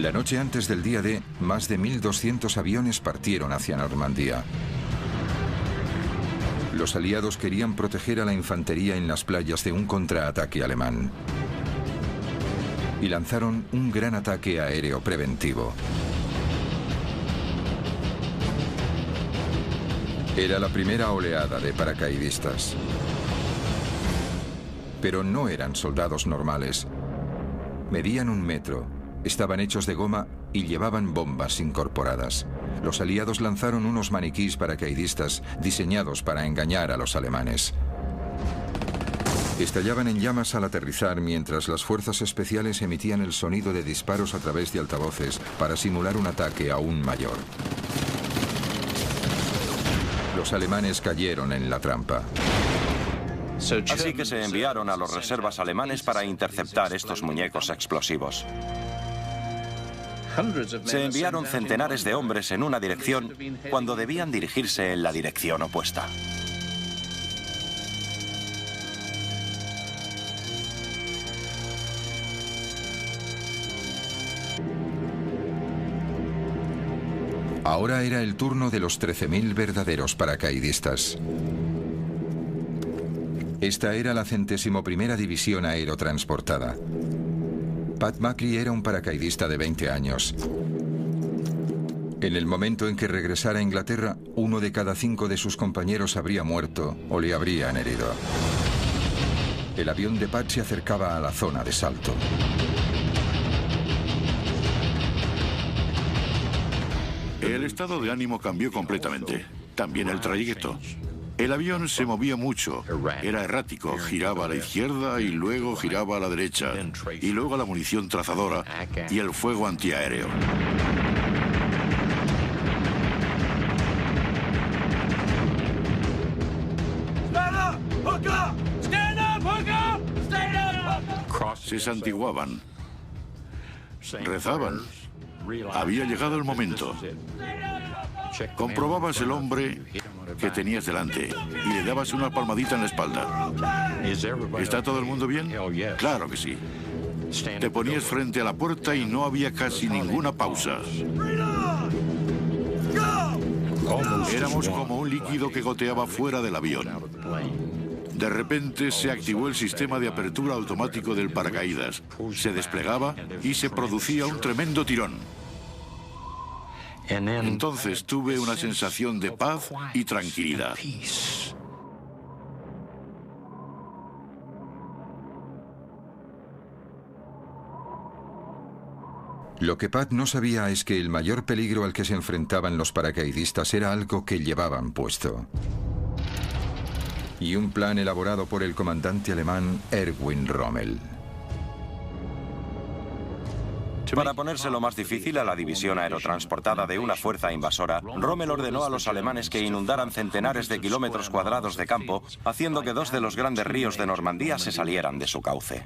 S1: La noche antes del día D, más de 1.200 aviones partieron hacia Normandía. Los aliados querían proteger a la infantería en las playas de un contraataque alemán. Y lanzaron un gran ataque aéreo preventivo. Era la primera oleada de paracaidistas. Pero no eran soldados normales. Medían 1 metro, estaban hechos de goma y llevaban bombas incorporadas. Los aliados lanzaron unos maniquís paracaidistas diseñados para engañar a los alemanes. Estallaban en llamas al aterrizar mientras las fuerzas especiales emitían el sonido de disparos a través de altavoces para simular un ataque aún mayor. Los alemanes cayeron en la trampa.
S3: Así que se enviaron a los reservas alemanes para interceptar estos muñecos explosivos. Se enviaron centenares de hombres en una dirección cuando debían dirigirse en la dirección opuesta.
S1: Ahora era el turno de los 13.000 verdaderos paracaidistas. Esta era la 101ª División Aerotransportada. Pat Macri era un paracaidista de 20 años. En el momento en que regresara a Inglaterra, 1 de cada 5 de sus compañeros habría muerto o le habrían herido. El avión de Pat se acercaba a la zona de salto.
S7: El estado de ánimo cambió completamente. También el trayecto. El avión se movía mucho. Era errático. Giraba a la izquierda y luego giraba a la derecha. Y luego la munición trazadora y el fuego antiaéreo. Se santiguaban. Rezaban. Había llegado el momento. Comprobabas el hombre que tenías delante y le dabas una palmadita en la espalda. ¿Está todo el mundo bien? Claro que sí. Te ponías frente a la puerta y no había casi ninguna pausa. Éramos como un líquido que goteaba fuera del avión. De repente se activó el sistema de apertura automático del paracaídas. Se desplegaba y se producía un tremendo tirón. Entonces tuve una sensación de paz y tranquilidad.
S1: Lo que Pat no sabía es que el mayor peligro al que se enfrentaban los paracaidistas era algo que llevaban puesto. Y un plan elaborado por el comandante alemán Erwin Rommel.
S3: Para ponérselo más difícil a la división aerotransportada de una fuerza invasora, Rommel ordenó a los alemanes que inundaran centenares de kilómetros cuadrados de campo, haciendo que 2 de los grandes ríos de Normandía se salieran de su cauce.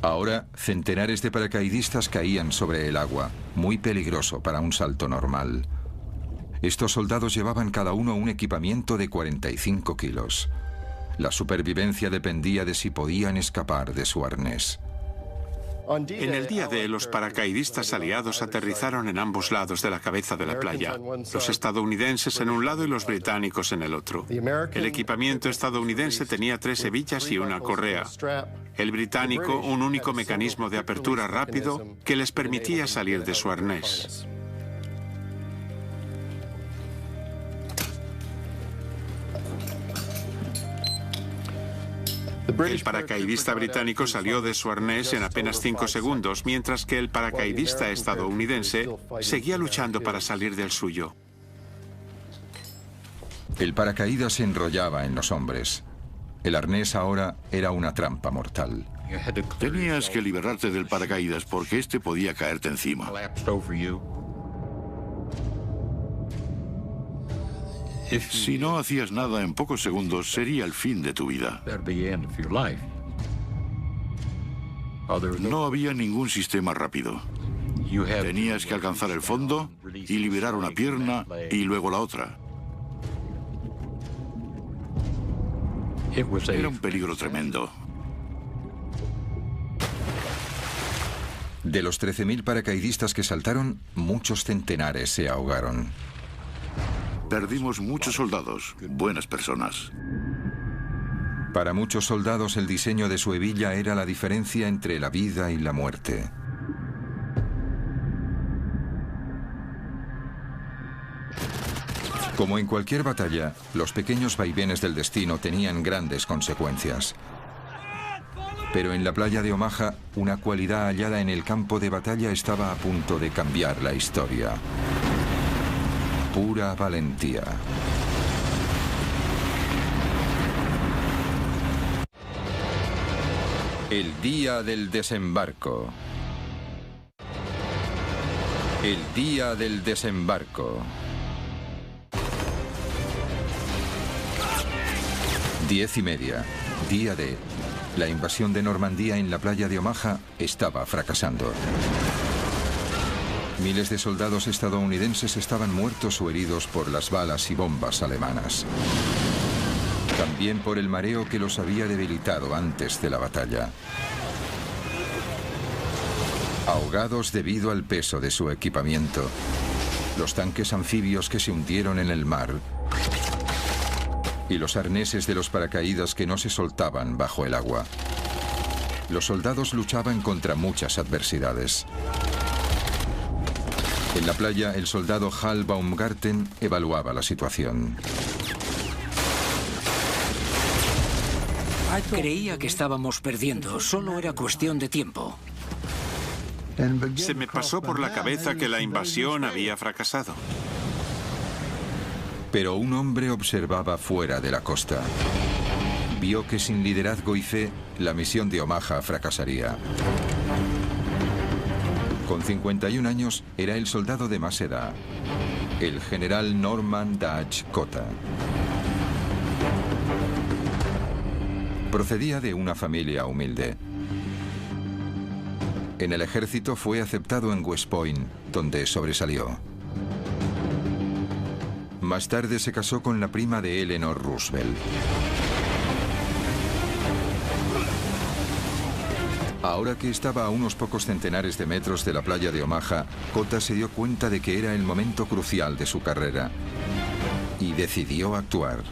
S1: Ahora, centenares de paracaidistas caían sobre el agua, muy peligroso para un salto normal. Estos soldados llevaban cada uno un equipamiento de 45 kilos. La supervivencia dependía de si podían escapar de su arnés.
S5: En el día D, los paracaidistas aliados aterrizaron en ambos lados de la cabeza de la playa. Los estadounidenses en un lado y los británicos en el otro. El equipamiento estadounidense tenía 3 hebillas y una correa. El británico, un único mecanismo de apertura rápido que les permitía salir de su arnés. El paracaidista británico salió de su arnés en apenas 5 segundos, mientras que el paracaidista estadounidense seguía luchando para salir del suyo.
S1: El paracaídas se enrollaba en los hombres. El arnés ahora era una trampa mortal.
S7: Tenías que liberarte del paracaídas porque este podía caerte encima. Si no hacías nada en pocos segundos, sería el fin de tu vida. No había ningún sistema rápido. Tenías que alcanzar el fondo y liberar una pierna y luego la otra. Era un peligro tremendo.
S1: De los 13.000 paracaidistas que saltaron, muchos centenares se ahogaron.
S7: Perdimos muchos soldados, buenas personas.
S1: Para muchos soldados el diseño de su hebilla era la diferencia entre la vida y la muerte. Como en cualquier batalla, los pequeños vaivenes del destino tenían grandes consecuencias. Pero en la playa de Omaha, una cualidad hallada en el campo de batalla estaba a punto de cambiar la historia. Pura valentía. El día del desembarco. El día del desembarco. 10:30, día D. La invasión de Normandía en la playa de Omaha estaba fracasando. Miles de soldados estadounidenses estaban muertos o heridos por las balas y bombas alemanas. También por el mareo que los había debilitado antes de la batalla. Ahogados debido al peso de su equipamiento. Los tanques anfibios que se hundieron en el mar. Y los arneses de los paracaídas que no se soltaban bajo el agua. Los soldados luchaban contra muchas adversidades. En la playa, el soldado Hal Baumgarten evaluaba la situación.
S2: Creía que estábamos perdiendo, solo era cuestión de tiempo.
S5: Se me pasó por la cabeza que la invasión había fracasado.
S1: Pero un hombre observaba fuera de la costa. Vio que sin liderazgo y fe, la misión de Omaha fracasaría. Con 51 años, era el soldado de más edad, el general Norman Dutch Cotta. Procedía de una familia humilde. En el ejército fue aceptado en West Point, donde sobresalió. Más tarde se casó con la prima de Eleanor Roosevelt. Ahora que estaba a unos pocos centenares de metros de la playa de Omaha, Cotta se dio cuenta de que era el momento crucial de su carrera y decidió actuar.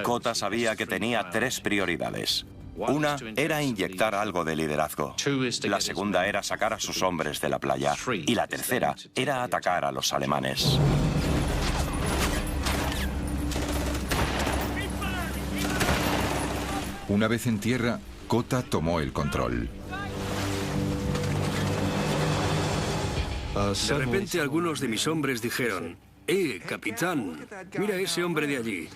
S3: Cotta sabía que tenía 3 prioridades. Una era inyectar algo de liderazgo. La segunda era sacar a sus hombres de la playa. Y la tercera era atacar a los alemanes.
S1: Una vez en tierra, Cotta tomó el control.
S4: De repente algunos de mis hombres dijeron: capitán, mira ese hombre de allí.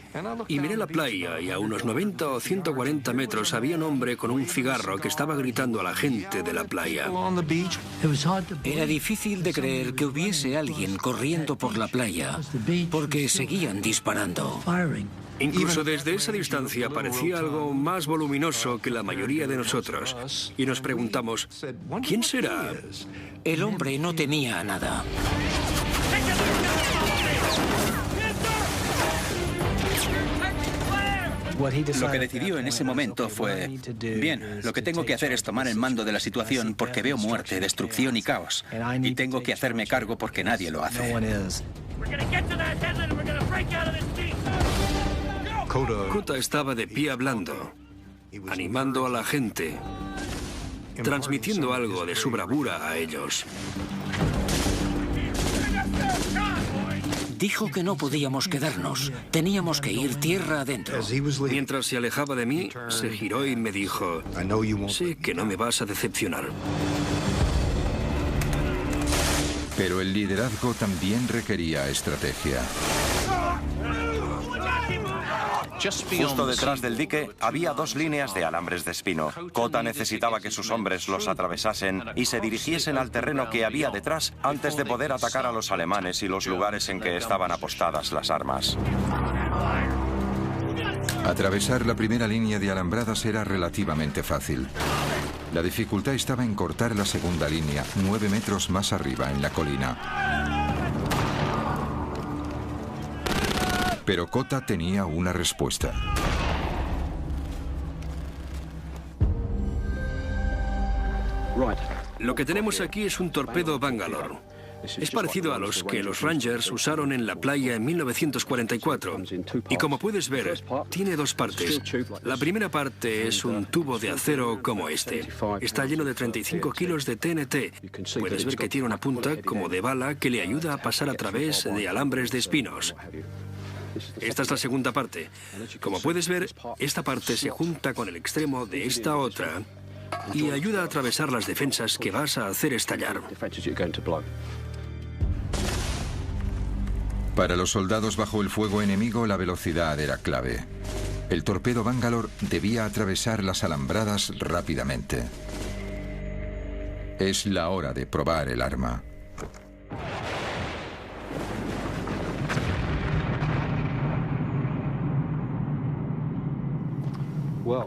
S4: Y miré la playa y a unos 90 o 140 metros había un hombre con un cigarro que estaba gritando a la gente de la playa.
S2: Era difícil de creer que hubiese alguien corriendo por la playa, porque seguían disparando.
S4: Incluso desde esa distancia parecía algo más voluminoso que la mayoría de nosotros. Y nos preguntamos, ¿quién será?
S2: El hombre no temía a nada.
S6: Lo que decidió en ese momento fue: bien, lo que tengo que hacer es tomar el mando de la situación porque veo muerte, destrucción y caos. Y tengo que hacerme cargo porque nadie lo hace.
S4: Cotta estaba de pie hablando, animando a la gente, transmitiendo algo de su bravura a ellos.
S2: Dijo que no podíamos quedarnos, teníamos que ir tierra adentro.
S4: Mientras se alejaba de mí, se giró y me dijo: sé que no me vas a decepcionar.
S1: Pero el liderazgo también requería estrategia.
S3: Justo detrás del dique había 2 líneas de alambres de espino. Cotta necesitaba que sus hombres los atravesasen y se dirigiesen al terreno que había detrás antes de poder atacar a los alemanes y los lugares en que estaban apostadas las armas.
S1: Atravesar la primera línea de alambradas era relativamente fácil. La dificultad estaba en cortar la segunda línea, 9 metros más arriba en la colina. Pero Cotta tenía una respuesta.
S4: Lo que tenemos aquí es un torpedo Bangalore. Es parecido a los que los Rangers usaron en la playa en 1944. Y como puedes ver, tiene dos partes. La primera parte es un tubo de acero como este. Está lleno de 35 kilos de TNT. Puedes ver que tiene una punta como de bala que le ayuda a pasar a través de alambres de espinos. Esta es la segunda parte. Como puedes ver, esta parte se junta con el extremo de esta otra y ayuda a atravesar las defensas que vas a hacer estallar.
S1: Para los soldados bajo el fuego enemigo, la velocidad era clave. El torpedo Bangalore debía atravesar las alambradas rápidamente. Es la hora de probar el arma.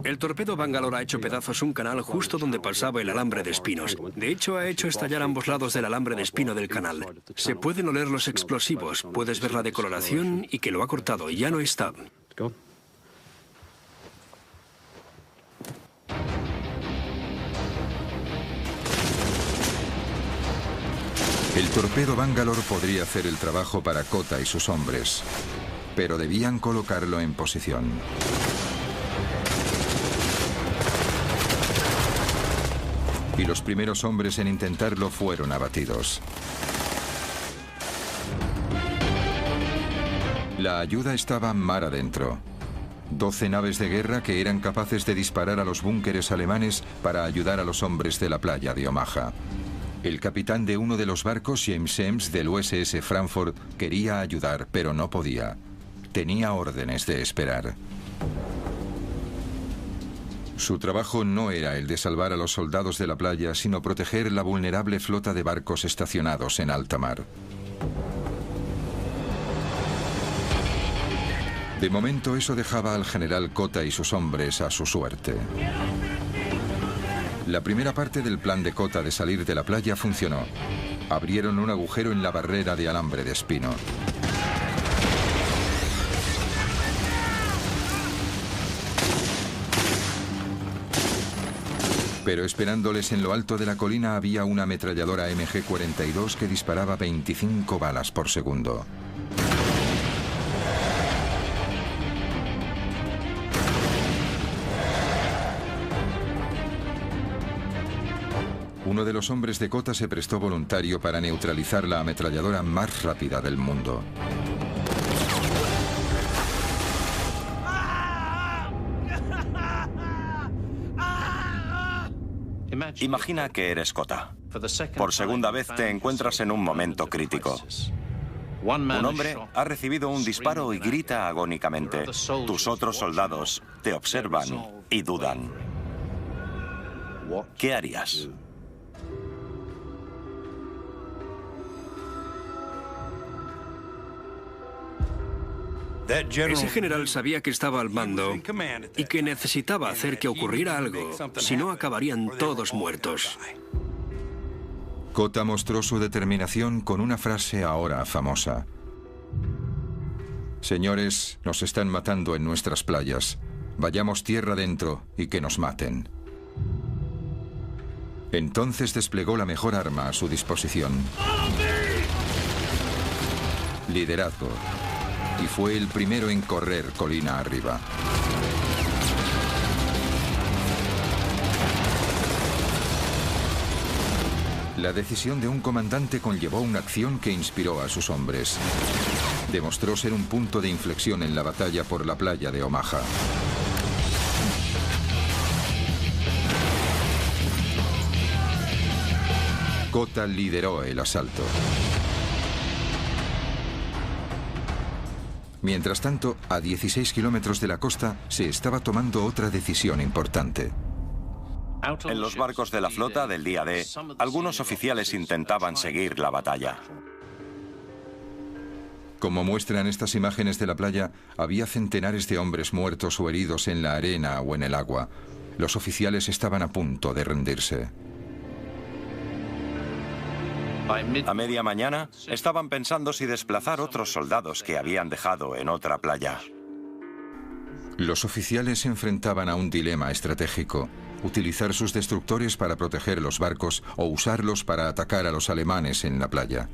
S4: El torpedo Bangalore ha hecho pedazos un canal justo donde pasaba el alambre de espinos. De hecho, ha hecho estallar ambos lados del alambre de espino del canal. Se pueden oler los explosivos, puedes ver la decoloración y que lo ha cortado. Ya no está.
S1: El torpedo Bangalore podría hacer el trabajo para Kota y sus hombres, pero debían colocarlo en posición. Y los primeros hombres en intentarlo fueron abatidos. La ayuda estaba mar adentro. 12 naves de guerra que eran capaces de disparar a los búnkeres alemanes para ayudar a los hombres de la playa de Omaha. El capitán de uno de los barcos, James Eames, del USS Frankfurt, quería ayudar, pero no podía. Tenía órdenes de esperar. Su trabajo no era el de salvar a los soldados de la playa, sino proteger la vulnerable flota de barcos estacionados en alta mar. De momento eso dejaba al general Kota y sus hombres a su suerte. La primera parte del plan de Kota de salir de la playa funcionó. Abrieron un agujero en la barrera de alambre de espino. Pero esperándoles en lo alto de la colina había una ametralladora MG-42 que disparaba 25 balas por segundo. Uno de los hombres de Kota se prestó voluntario para neutralizar la ametralladora más rápida del mundo.
S3: Imagina que eres Kota. Por segunda vez te encuentras en un momento crítico. Un hombre ha recibido un disparo y grita agónicamente. Tus otros soldados te observan y dudan. ¿Qué harías?
S4: Ese general sabía que estaba al mando y que necesitaba hacer que ocurriera algo, si no acabarían todos muertos.
S1: Kota mostró su determinación con una frase ahora famosa. Señores, nos están matando en nuestras playas. Vayamos tierra adentro y que nos maten. Entonces desplegó la mejor arma a su disposición. Liderazgo. Y fue el primero en correr colina arriba. La decisión de un comandante conllevó una acción que inspiró a sus hombres. Demostró ser un punto de inflexión en la batalla por la playa de Omaha. Kota lideró el asalto. Mientras tanto, a 16 kilómetros de la costa, se estaba tomando otra decisión importante.
S3: En los barcos de la flota del día D, algunos oficiales intentaban seguir la batalla.
S1: Como muestran estas imágenes de la playa, había centenares de hombres muertos o heridos en la arena o en el agua. Los oficiales estaban a punto de rendirse.
S3: A media mañana, estaban pensando si desplazar otros soldados que habían dejado en otra playa.
S1: Los oficiales se enfrentaban a un dilema estratégico. utilizar sus destructores para proteger los barcos o usarlos para atacar a los alemanes en la playa.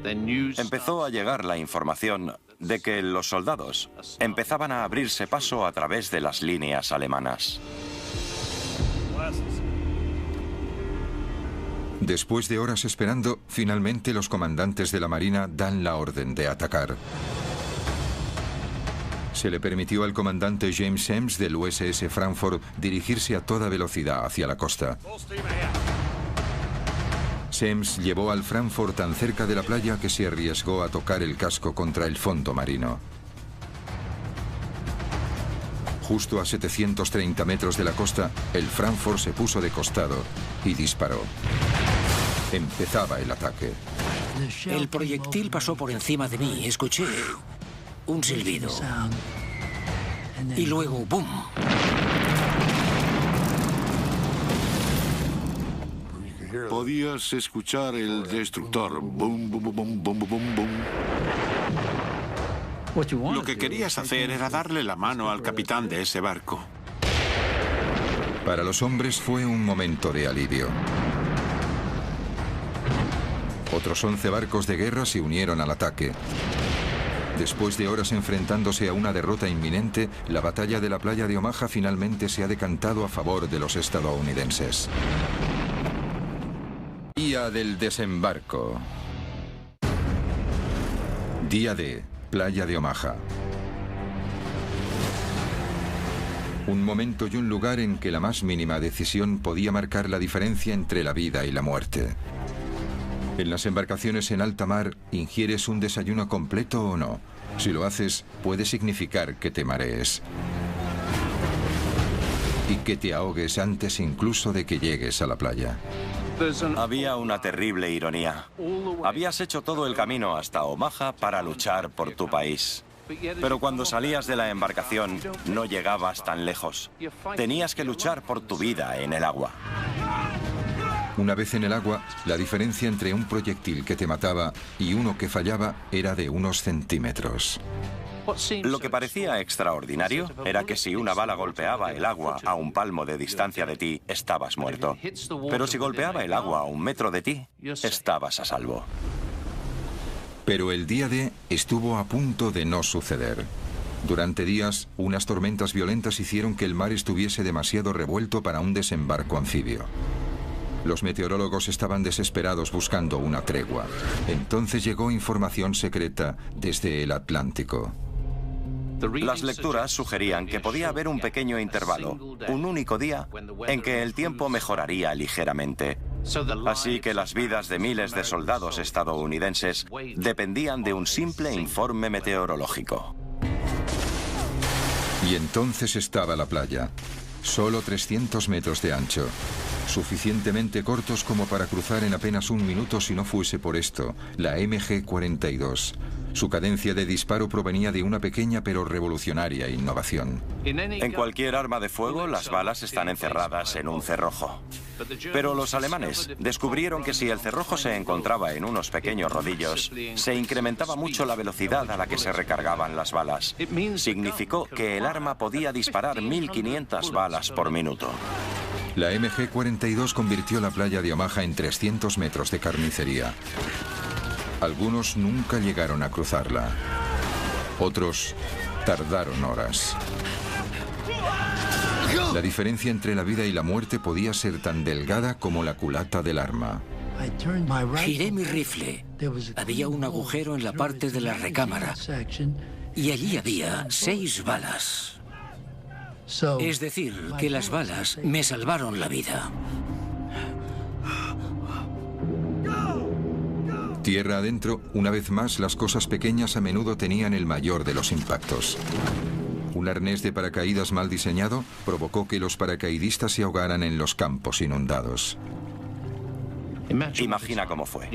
S3: Empezó a llegar la información de que los soldados empezaban a abrirse paso a través de las líneas alemanas.
S1: Después de horas esperando, finalmente los comandantes de la Marina dan la orden de atacar. Se le permitió al comandante James Semmes del USS Frankfurt dirigirse a toda velocidad hacia la costa. Semmes llevó al Frankfurt tan cerca de la playa que se arriesgó a tocar el casco contra el fondo marino. Justo a 730 metros de la costa, el Frankfurt se puso de costado y disparó. Empezaba el ataque.
S2: El proyectil pasó por encima de mí. Escuché un silbido. Y luego, ¡boom!
S7: Podías escuchar el destructor. Boom, boom, boom, boom, boom, boom.
S5: Lo que querías hacer era darle la mano al capitán de ese barco.
S1: Para los hombres fue un momento de alivio. Otros 11 barcos de guerra se unieron al ataque. Después de horas enfrentándose a una derrota inminente, la batalla de la playa de Omaha finalmente se ha decantado a favor de los estadounidenses. Día del desembarco. Día D, playa de Omaha. Un momento y un lugar en que la más mínima decisión podía marcar la diferencia entre la vida y la muerte. En las embarcaciones en alta mar, ¿ingieres un desayuno completo o no? Si lo haces, puede significar que te marees. Y que te ahogues antes incluso de que llegues a la playa.
S3: Había una terrible ironía. Habías hecho todo el camino hasta Omaha para luchar por tu país. Pero cuando salías de la embarcación, no llegabas tan lejos. Tenías que luchar por tu vida en el agua.
S1: Una vez en el agua, la diferencia entre un proyectil que te mataba y uno que fallaba era de unos centímetros.
S3: Lo que parecía extraordinario era que si una bala golpeaba el agua a un palmo de distancia de ti, estabas muerto. Pero si golpeaba el agua a 1 metro de ti, estabas a salvo.
S1: Pero el día D estuvo a punto de no suceder. Durante días, unas tormentas violentas hicieron que el mar estuviese demasiado revuelto para un desembarco anfibio. Los meteorólogos estaban desesperados buscando una tregua. Entonces llegó información secreta desde el Atlántico.
S3: Las lecturas sugerían que podía haber un pequeño intervalo, un único día, en que el tiempo mejoraría ligeramente. Así que las vidas de miles de soldados estadounidenses dependían de un simple informe meteorológico.
S1: Y entonces estaba la playa. Solo 300 metros de ancho. Suficientemente cortos como para cruzar en apenas 1 minuto si no fuese por esto, la MG-42. Su cadencia de disparo provenía de una pequeña pero revolucionaria innovación.
S3: En cualquier arma de fuego, las balas están encerradas en un cerrojo. Pero los alemanes descubrieron que si el cerrojo se encontraba en unos pequeños rodillos, se incrementaba mucho la velocidad a la que se recargaban las balas. Significó que el arma podía disparar 1500 balas por minuto.
S1: La MG-42 convirtió la playa de Omaha en 300 metros de carnicería. Algunos nunca llegaron a cruzarla. Otros tardaron horas. La diferencia entre la vida y la muerte podía ser tan delgada como la culata del arma.
S2: Giré mi rifle. Había un agujero en la parte de la recámara. Y allí había 6 balas. Es decir, que las balas me salvaron la vida.
S1: Tierra adentro, una vez más, las cosas pequeñas a menudo tenían el mayor de los impactos. Un arnés de paracaídas mal diseñado provocó que los paracaidistas se ahogaran en los campos inundados.
S3: Imagina cómo fue.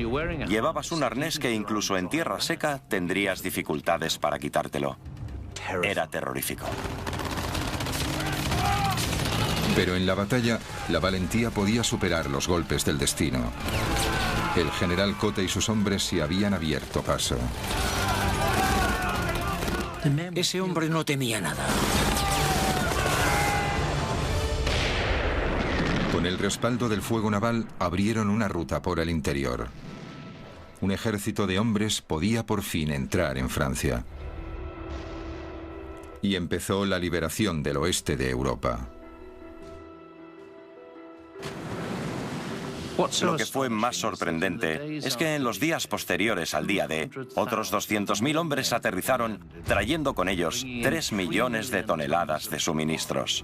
S3: Llevabas un arnés que incluso en tierra seca tendrías dificultades para quitártelo. Era terrorífico.
S1: Pero en la batalla, la valentía podía superar los golpes del destino. El general Cota y sus hombres se habían abierto paso.
S2: Ese hombre no temía nada.
S1: Con el respaldo del fuego naval, abrieron una ruta por el interior. Un ejército de hombres podía por fin entrar en Francia. Y empezó la liberación del oeste de Europa.
S3: Lo que fue más sorprendente es que en los días posteriores al día D, otros 200.000 hombres aterrizaron trayendo con ellos 3 millones de toneladas de suministros.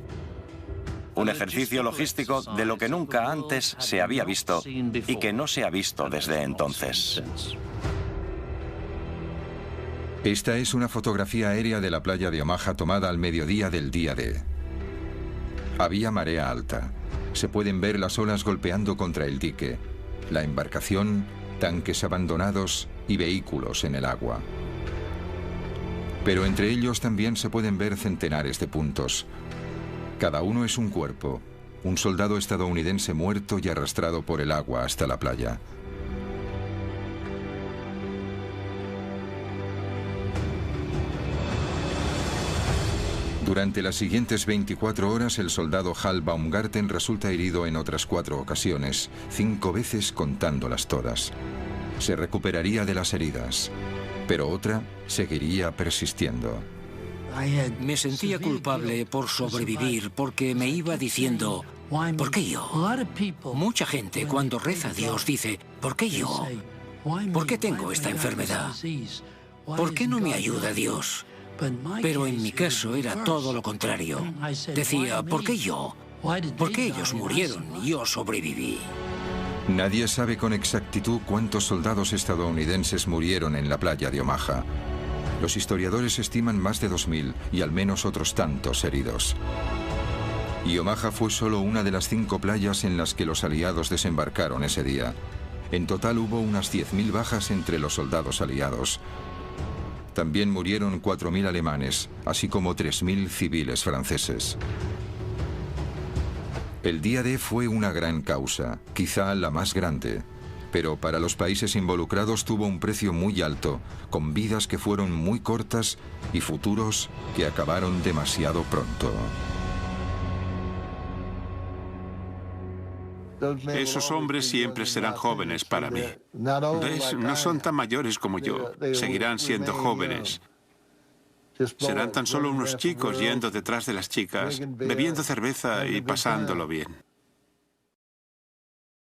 S3: Un ejercicio logístico de lo que nunca antes se había visto y que no se ha visto desde entonces.
S1: Esta es una fotografía aérea de la playa de Omaha tomada al mediodía del día D. Había marea alta. Se pueden ver las olas golpeando contra el dique, la embarcación, tanques abandonados y vehículos en el agua. Pero entre ellos también se pueden ver centenares de puntos. Cada uno es un cuerpo, un soldado estadounidense muerto y arrastrado por el agua hasta la playa. Durante las siguientes 24 horas, el soldado Hal Baumgarten resulta herido en otras 4 ocasiones, 5 veces contándolas todas. Se recuperaría de las heridas, pero otra seguiría persistiendo.
S2: Me sentía culpable por sobrevivir porque me iba diciendo, ¿por qué yo? Mucha gente cuando reza a Dios dice, ¿por qué yo? ¿Por qué tengo esta enfermedad? ¿Por qué no me ayuda Dios? Pero en mi caso era todo lo contrario. Decía, ¿por qué yo? ¿Por qué ellos murieron y yo sobreviví?
S1: Nadie sabe con exactitud cuántos soldados estadounidenses murieron en la playa de Omaha. Los historiadores estiman más de 2.000 y al menos otros tantos heridos. Y Omaha fue solo una de las 5 playas en las que los aliados desembarcaron ese día. En total hubo unas 10.000 bajas entre los soldados aliados. También murieron 4.000 alemanes, así como 3.000 civiles franceses. El día D fue una gran causa, quizá la más grande, pero para los países involucrados tuvo un precio muy alto, con vidas que fueron muy cortas y futuros que acabaron demasiado pronto.
S5: Esos hombres siempre serán jóvenes para mí. ¿Ves? No son tan mayores como yo. Seguirán siendo jóvenes. Serán tan solo unos chicos yendo detrás de las chicas, bebiendo cerveza y pasándolo bien.